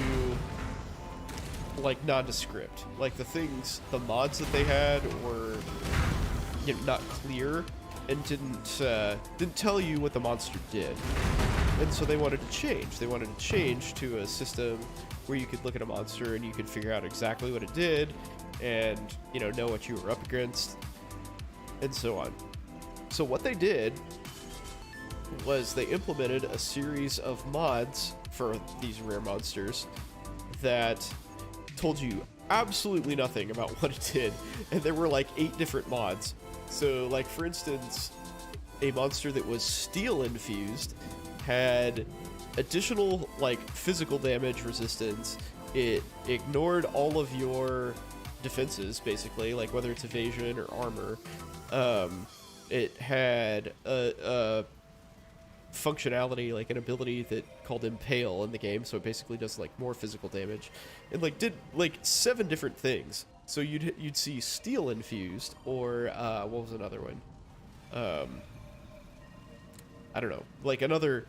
like, nondescript. Like, the mods that they had were, you know, not clear and didn't tell you what the monster did. And so they wanted to change. They wanted to change to a system where you could look at a monster and you could figure out exactly what it did and, you know what you were up against, and so on. So what they did was they implemented a series of mods for these rare monsters that told you absolutely nothing about what it did, and there were like 8 different mods. So, like, for instance, a monster that was steel infused had additional, like, physical damage resistance. It ignored all of your defenses, basically, like whether it's evasion or armor. It had a functionality, like an ability that called Impale in the game, so it basically does like more physical damage, and like did like 7 different things. So you'd see steel infused, or what was another one? I don't know, like another,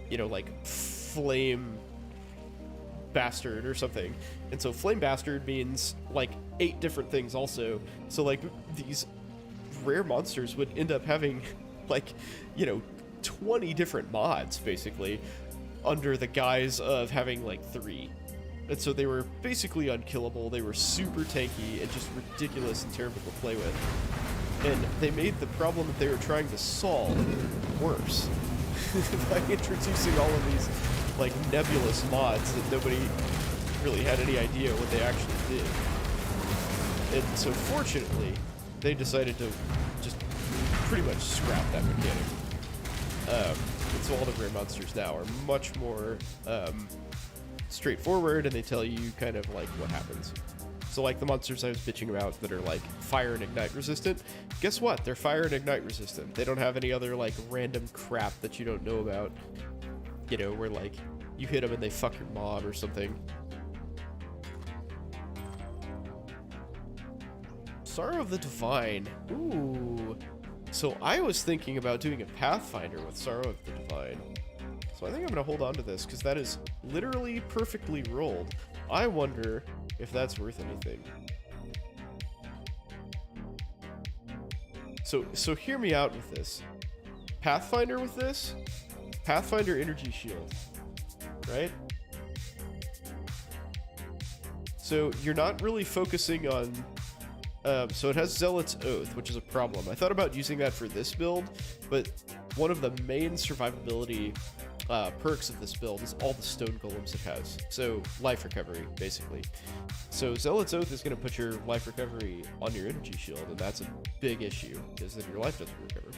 you know, like flame bastard or something. And so flame bastard means like 8 different things also. So like these rare monsters would end up having like, you know, 20 different mods basically under the guise of having like 3. And so they were basically unkillable. They were super tanky and just ridiculous and terrible to play with. And they made the problem that they were trying to solve worse by introducing all of these like nebulous mods that nobody really had any idea what they actually did. And so fortunately, they decided to just pretty much scrap that mechanic. And so all the rare monsters now are much more straightforward, and they tell you kind of like what happens. So like the monsters I was bitching about that are like fire and ignite resistant, guess what? They're fire and ignite resistant. They don't have any other like random crap that you don't know about. You know, where like you hit them and they fuck your mom or something. Sorrow of the Divine. Ooh. So I was thinking about doing a Pathfinder with Sorrow of the Divine. So I think I'm going to hold on to this because that is literally perfectly rolled. I wonder if that's worth anything. So hear me out with this. Pathfinder with this, Pathfinder Energy Shield, right? So you're not really focusing on... so it has Zealot's Oath, which is a problem. I thought about using that for this build, but one of the main survivability perks of this build is all the stone golems it has. So life recovery, basically. So Zealot's Oath is going to put your life recovery on your energy shield, and that's a big issue, because then your life doesn't recover.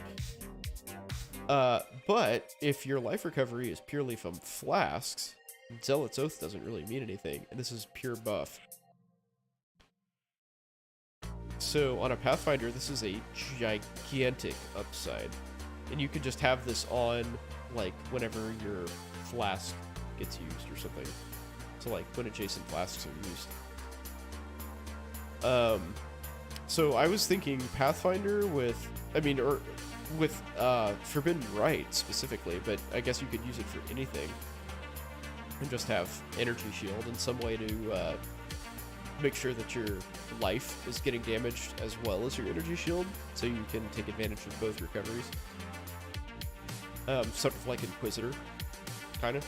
But if your life recovery is purely from flasks, Zealot's Oath doesn't really mean anything, and this is pure buff. So on a Pathfinder, this is a gigantic upside. And you can just have this on, like, whenever your flask gets used or something. So, like, when adjacent flasks are used. So I was thinking Pathfinder with, with Forbidden Rite specifically, but I guess you could use it for anything. And just have Energy Shield in some way to, make sure that your life is getting damaged as well as your energy shield, so you can take advantage of both recoveries. Sort of like Inquisitor, kind of.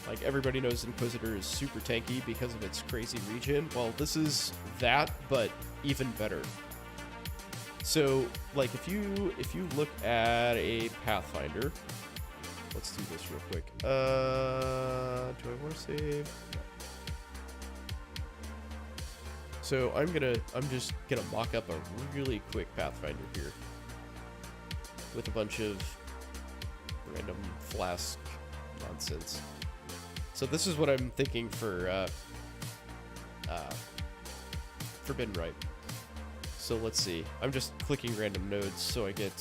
Like, everybody knows Inquisitor is super tanky because of its crazy regen. Well, this is that, but even better. So, like, if you look at a Pathfinder, let's do this real quick. Do I want to save? No. So I'm just gonna mock up a really quick Pathfinder here with a bunch of random flask nonsense. So this is what I'm thinking for Forbidden Rite. So let's see. I'm just clicking random nodes so I get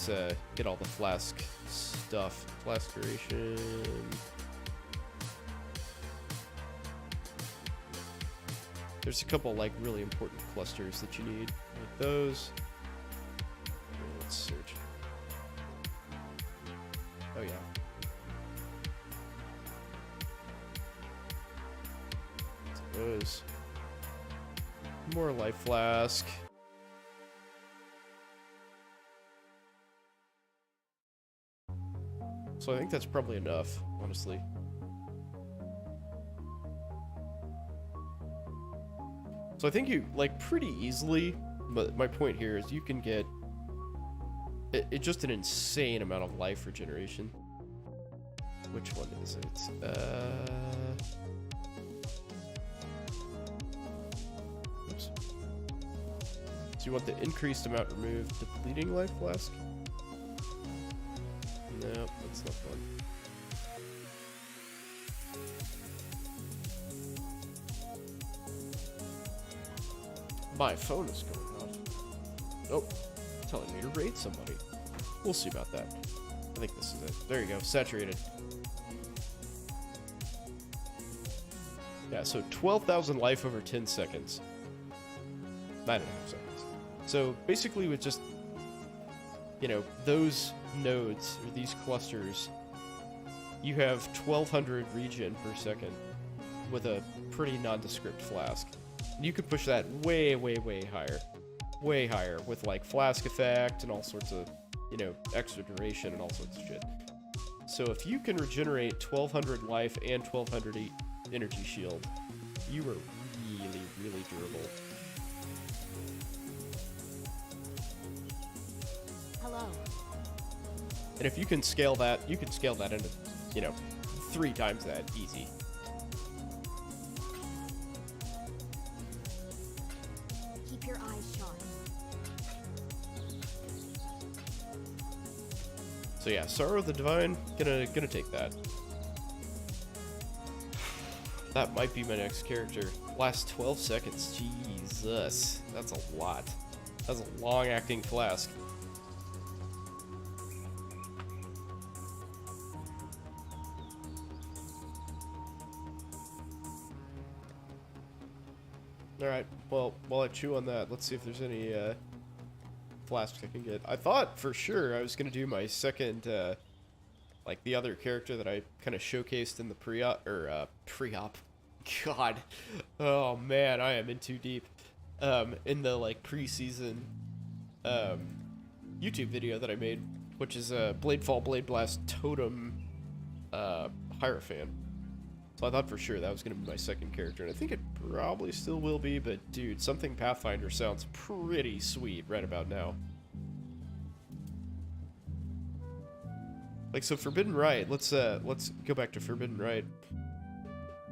all the flask stuff. Flask duration. There's a couple like really important clusters that you need, like those. Let's search. Oh yeah. Those. More life flask. So I think that's probably enough, honestly. So I think you, like, pretty easily, but my point here is you can get it just an insane amount of life regeneration. Which one is it? Oops. So you want the increased amount removed, depleting life flask? No, that's not fun. My phone is going off. Nope. Telling me to raid somebody. We'll see about that. I think this is it. There you go. Saturated. Yeah, so 12,000 life over 10 seconds. 9.5 seconds. So basically with just, you know, those nodes, or these clusters, you have 1,200 regen per second with a pretty nondescript flask. You could push that way, way, way higher. Way higher with like flask effect and all sorts of, you know, extra duration and all sorts of shit. So if you can regenerate 1,200 life and 1,200 energy shield, you are really, really durable. Hello. And if you can scale that, you can scale that into, you know, 3 times that easy. Keep your eyes sharp. So yeah, Sorrow the Divine, gonna take that. That might be my next character. Last 12 seconds. Jesus. That's a lot. That's a long acting flask. Alright, well, while I chew on that, let's see if there's any flasks I can get. I thought for sure I was going to do my second, like the other character that I kind of showcased in the pre-op, pre-op. God. Oh man, I am in too deep. In the like preseason YouTube video that I made, which is a Bladefall Blade Blast Totem Hierophant. So I thought for sure that was going to be my second character, and I think it probably still will be, but dude, something Pathfinder sounds pretty sweet right about now. Like, so Forbidden Rite, let's go back to Forbidden Rite.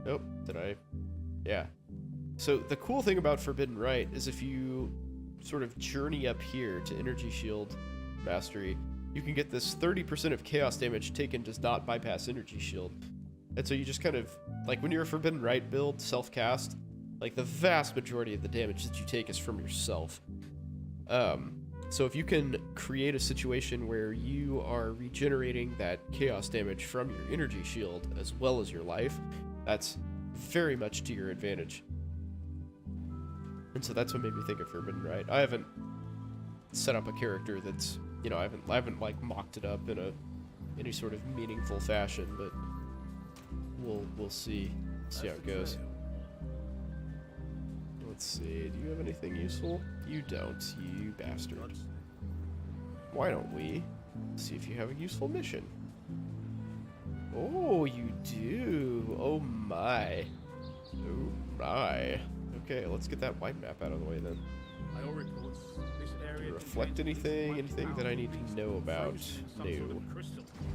Nope, did I? Yeah. So the cool thing about Forbidden Rite is if you sort of journey up here to Energy Shield Mastery, you can get this 30% of chaos damage taken does not bypass Energy Shield. And so you just kind of, like when you're a Forbidden Rite build, self-cast, like the vast majority of the damage that you take is from yourself. So if you can create a situation where you are regenerating that chaos damage from your energy shield as well as your life, that's very much to your advantage. And so that's what made me think of Forbidden Rite. I haven't set up a character that's, you know, I haven't like mocked it up in any sort of meaningful fashion, but we'll see how it goes. Let's see. Do you have anything useful? You don't, you bastard. Why don't we see if you have a useful mission? Oh, you do. Oh my. Oh my. Okay, let's get that white map out of the way then. Reflect anything? Anything that I need to know about? No.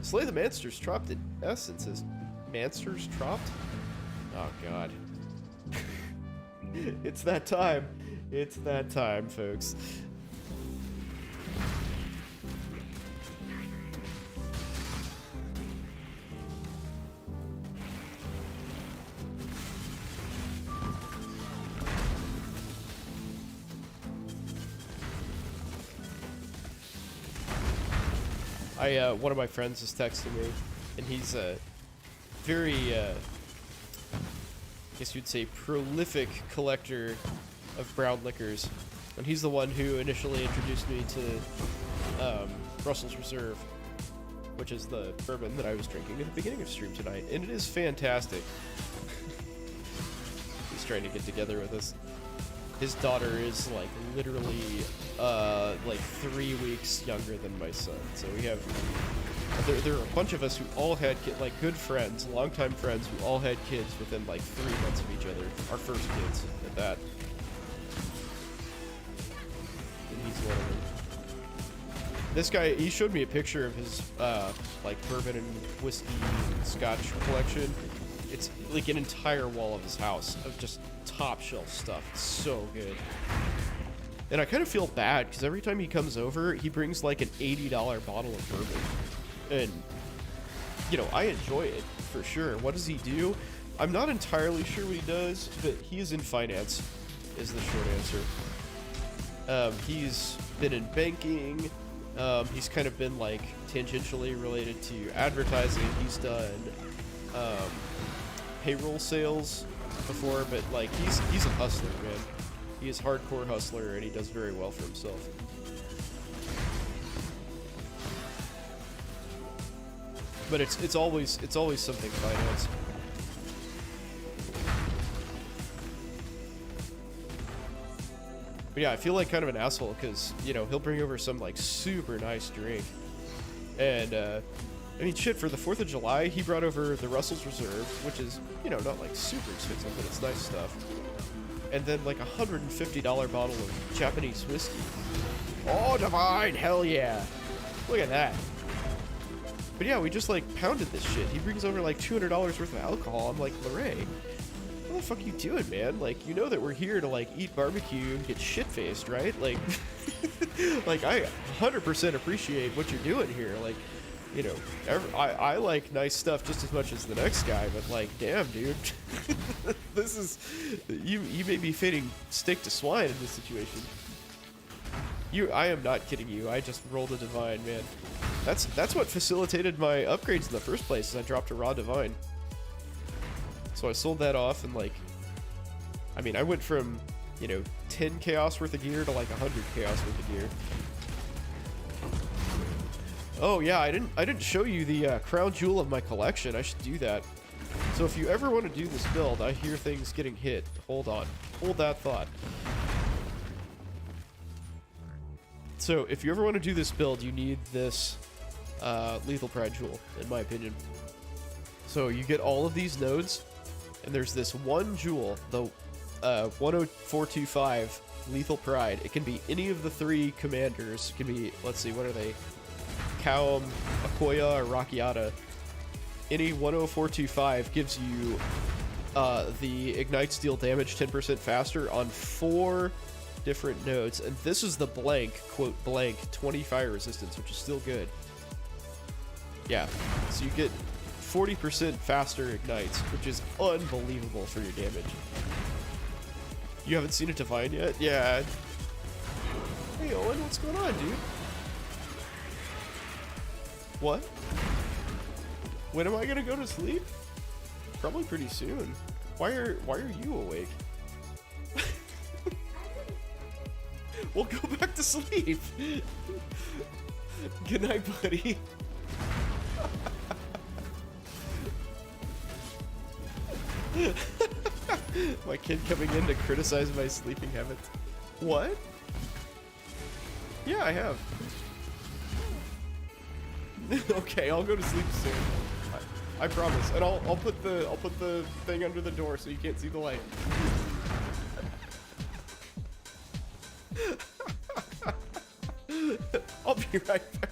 Slay the Monsters Tropped in essence is Monsters Tropped? Oh god. It's that time. It's that time, folks. One of my friends is texting me, and he's a very, I guess you'd say, prolific collector of brown liquors, and he's the one who initially introduced me to Russell's Reserve, which is the bourbon that I was drinking at the beginning of stream tonight, and it is fantastic. He's trying to get together with us. His daughter is like literally like 3 weeks younger than my son, so we have there are a bunch of us who all had like good friends, longtime friends who all had kids within like 3 months of each other. Our first kids at that, and he's one of them. This guy, he showed me a picture of his like bourbon and whiskey and scotch collection. It's like an entire wall of his house of just top shelf stuff. It's so good. And I kind of feel bad because every time he comes over, he brings like an $80 bottle of bourbon. And, you know, I enjoy it for sure. What does he do? I'm not entirely sure what he does, but he is in finance, is the short answer. He's been in banking. He's kind of been like tangentially related to advertising. He's done payroll sales before, but like he's a hustler, man. He is hardcore hustler, and he does very well for himself. But it's always something finance. But yeah, I feel like kind of an asshole because, you know, he'll bring over some like super nice drink, and I mean, shit, for the 4th of July, he brought over the Russell's Reserve, which is, you know, not like super expensive, but it's nice stuff. And then like a $150 bottle of Japanese whiskey. Oh, divine, hell yeah. Look at that. But yeah, we just like pounded this shit. He brings over like $200 worth of alcohol. I'm like, Lorray, what the fuck you doing, man? Like, you know that we're here to like eat barbecue and get shit-faced, right? Like, like I 100% appreciate what you're doing here. Like, you know, I like nice stuff just as much as the next guy, but like, damn, dude, this is you may be fitting stick to swine in this situation. I am not kidding you. I just rolled a divine, man. That's what facilitated my upgrades in the first place. Is I dropped a raw divine. So I sold that off, and like, I mean, I went from, you know, 10 chaos worth of gear to like 100 chaos worth of gear. Oh yeah, I didn't show you the crown jewel of my collection. I should do that. So if you ever want to do this build, I hear things getting hit. Hold on, hold that thought. So if you ever want to do this build, you need this lethal pride jewel, in my opinion. So you get all of these nodes, and there's this one jewel, the 10425 lethal pride. It can be any of the 3 commanders. It can be, let's see, what are they? Kaum, Akoya, or Rakiata. Any 10425 gives you the ignites deal damage 10% faster on 4 different nodes, and this is the blank, quote blank, 20 fire resistance, which is still good. Yeah, so you get 40% faster ignites, which is unbelievable for your damage. You haven't seen a divine yet? Yeah. Hey Owen, what's going on, dude? What? When am I gonna go to sleep? Probably pretty soon. Why are you awake? Well, go back to sleep. Good night, buddy. My kid coming in to criticize my sleeping habits. What? Yeah, I have. Okay, I'll go to sleep soon. I promise, and I'll put the thing under the door so you can't see the light. I'll be right back.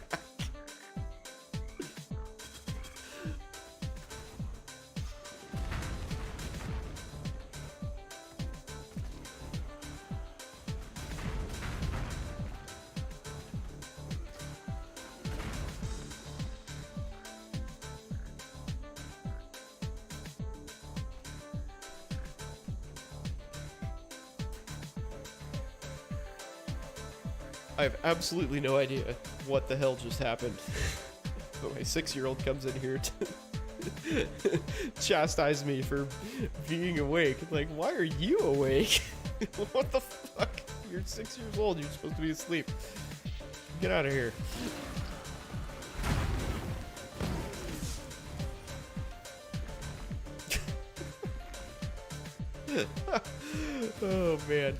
I have absolutely no idea what the hell just happened. But my 6-year-old comes in here to chastise me for being awake. Like, why are you awake? What the fuck? You're 6 years old. You're supposed to be asleep. Get out of here. Oh, man.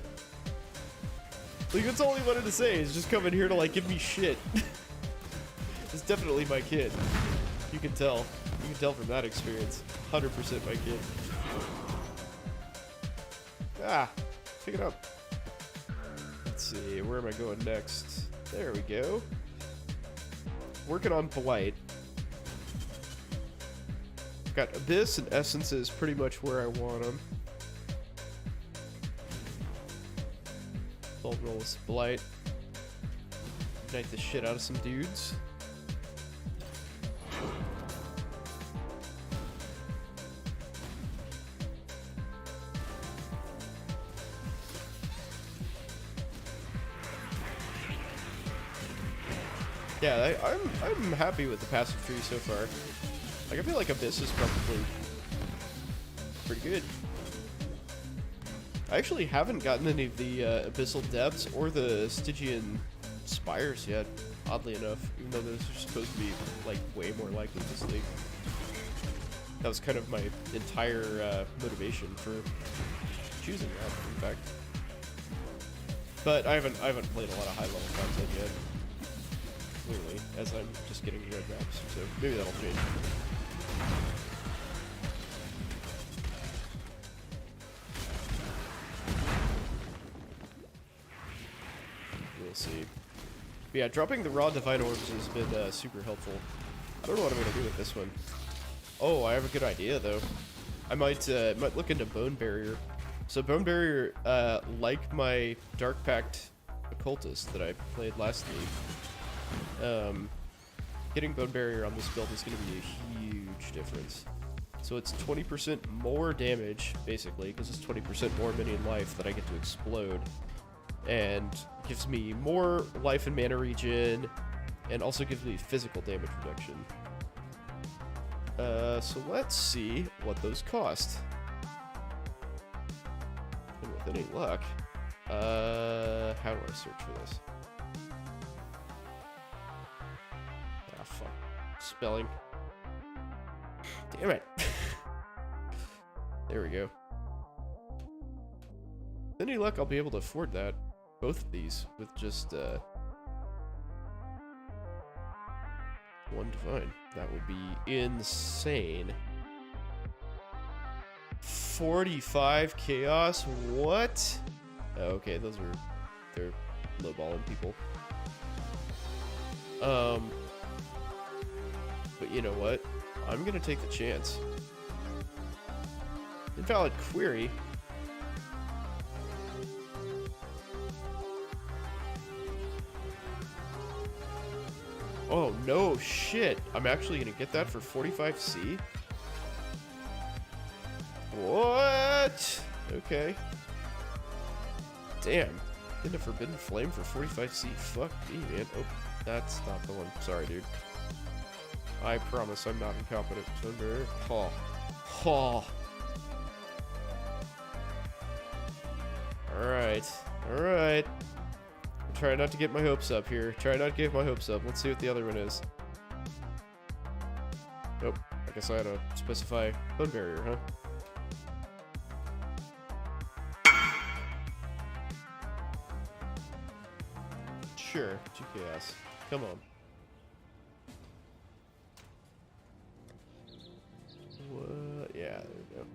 Like, that's all he wanted to say, is just come in here to, like, give me shit. It's definitely my kid. You can tell. You can tell from that experience. 100% my kid. Ah, pick it up. Let's see, where am I going next? There we go. Working on Blight. Got Abyss and Essences pretty much where I want them. I'll roll with Blight. Ignite the shit out of some dudes. Yeah, I'm happy with the passive tree so far. Like, I feel like Abyss is probably pretty good. I actually haven't gotten any of the Abyssal Depths or the Stygian Spires yet, oddly enough, even though those are supposed to be, like, way more likely to sleep. That was kind of my entire motivation for choosing that, in fact. But I haven't played a lot of high-level content yet, clearly, as I'm just getting red maps, so maybe that'll change. We'll see. But yeah, dropping the raw divine orbs has been super helpful. I don't know what I'm gonna do with this one. Oh, I have a good idea though. I might look into Bone Barrier. So Bone Barrier, like my Dark Pact Occultist that I played last league, getting Bone Barrier on this build is going to be a huge difference. So it's 20% more damage, basically, because it's 20% more minion life that I get to explode. And gives me more life and mana regen, and also gives me physical damage reduction. So let's see what those cost. And with any luck, how do I search for this? Ah, fuck. Spelling. Damn it. There we go. With any luck, I'll be able to afford that. Both of these with just, one divine. That would be insane. 45 chaos? What? Oh, okay, they're lowballing people. But you know what? I'm gonna take the chance. Invalid query. Oh, no shit. I'm actually gonna get that for 45C? What? Okay. Damn. Getting a Forbidden Flame for 45C? Fuck me, man. Oh, that's not the one. Sorry, dude. I promise I'm not incompetent. Ha. Ha. Alright. Alright. Try not to get my hopes up here. Try not to get my hopes up. Let's see what the other one is. Nope. I guess I had to specify Bone Barrier, huh? Sure. 2 chaos. Come on. What? Yeah, there we go.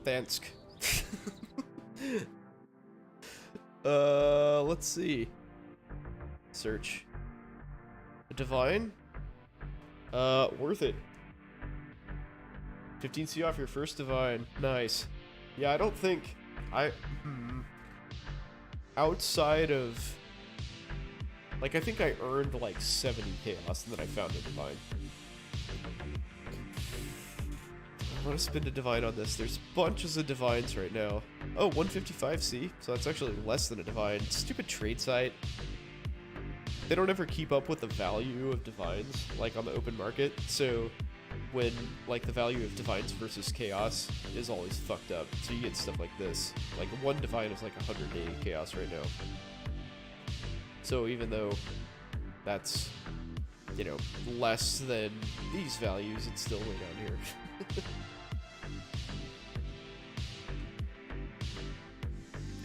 Dansk. Let's see. Search. A divine? Worth it. 15C off your first divine. Nice. Yeah, I don't think outside of, like, I think I earned like 70 chaos and then I found a divine. I want to spend a divine on this. There's bunches of divines right now. Oh, 155C, so that's actually less than a divine. Stupid trade site. They don't ever keep up with the value of divines, like on the open market, so when, like, the value of divines versus chaos is always fucked up, so you get stuff like this. Like, one divine is like 180 chaos right now. So even though that's, you know, less than these values, it's still way down here.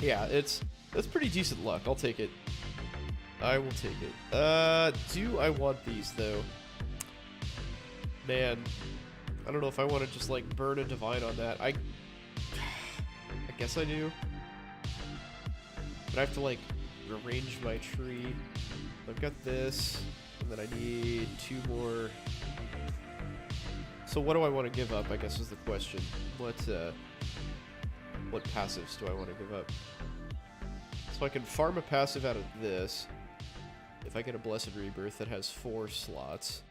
Yeah, that's pretty decent luck. I'll take it. I will take it. Do I want these, though? Man, I don't know if I want to just, like, burn a divine on that. I guess I do. But I have to, like, arrange my tree. I've got this, and then I need 2 more. So what do I want to give up, I guess, is the question. What passives do I want to give up? So I can farm a passive out of this. If I get a Blessed Rebirth that has 4 slots.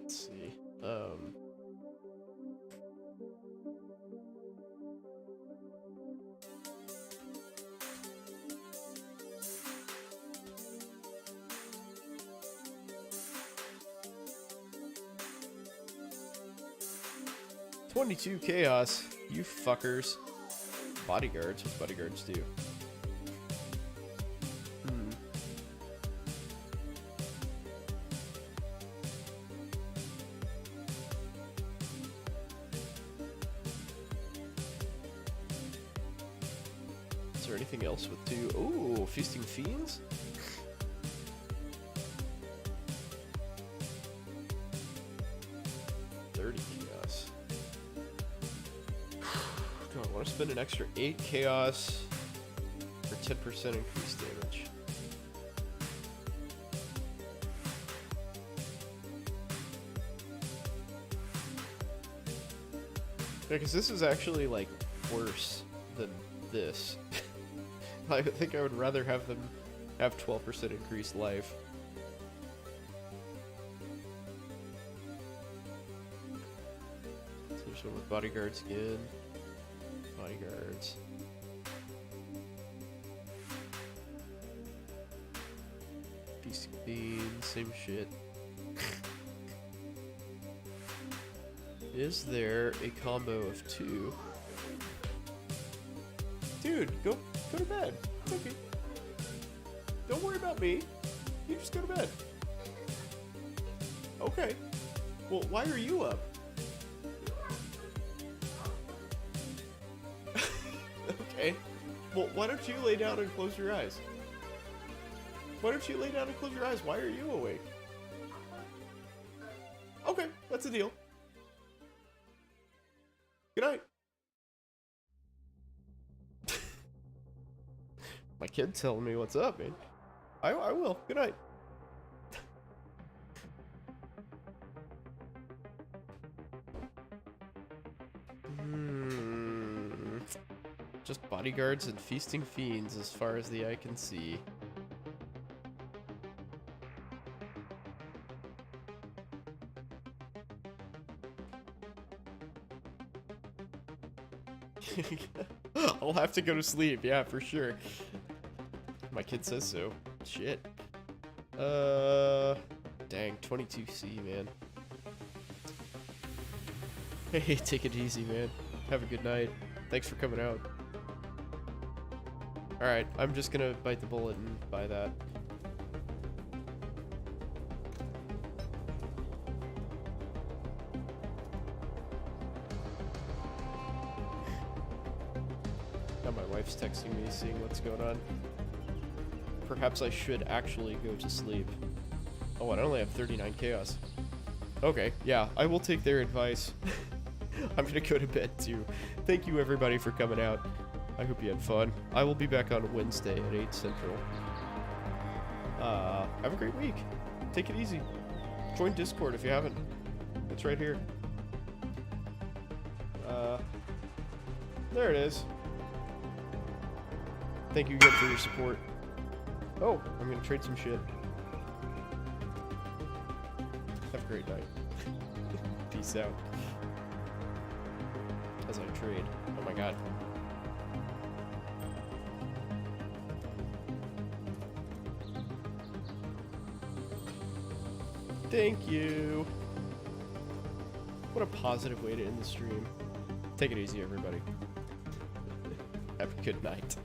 Let's see. 22 chaos, you fuckers. Bodyguards? What bodyguards do? Is there anything else with 2? Ooh, Feasting Fiends? I want to spend an extra 8 chaos for 10% increased damage. Yeah, because this is actually, like, worse than this. I think I would rather have them have 12% increased life. So there's one with bodyguards again. Bodyguards. Feasting Fiend, same shit. Is there a combo of 2? Dude, go to bed. It's okay. Don't worry about me. You just go to bed. Okay. Well, why are you up? Okay. Well, why don't you lay down and close your eyes? Why don't you lay down and close your eyes? Why are you awake? Okay, that's a deal. Good night. My kid's telling me what's up, man. I will. Good night. Just bodyguards and feasting fiends as far as the eye can see. I'll have to go to sleep, yeah, for sure. My kid says so. Shit. Dang, 22C, man. Hey, take it easy, man. Have a good night. Thanks for coming out. Alright, I'm just gonna bite the bullet and buy that. Now my wife's texting me, seeing what's going on. Perhaps I should actually go to sleep. Oh, I only have 39 chaos. Okay, yeah, I will take their advice. I'm gonna go to bed too. Thank you everybody for coming out. I hope you had fun. I will be back on Wednesday at 8 Central. Have a great week. Take it easy. Join Discord if you haven't. It's right here. There it is. Thank you again for your support. Oh, I'm gonna trade some shit. Have a great night. Peace out. As I trade. Oh my god. Thank you. What a positive way to end the stream. Take it easy, everybody. Have a good night.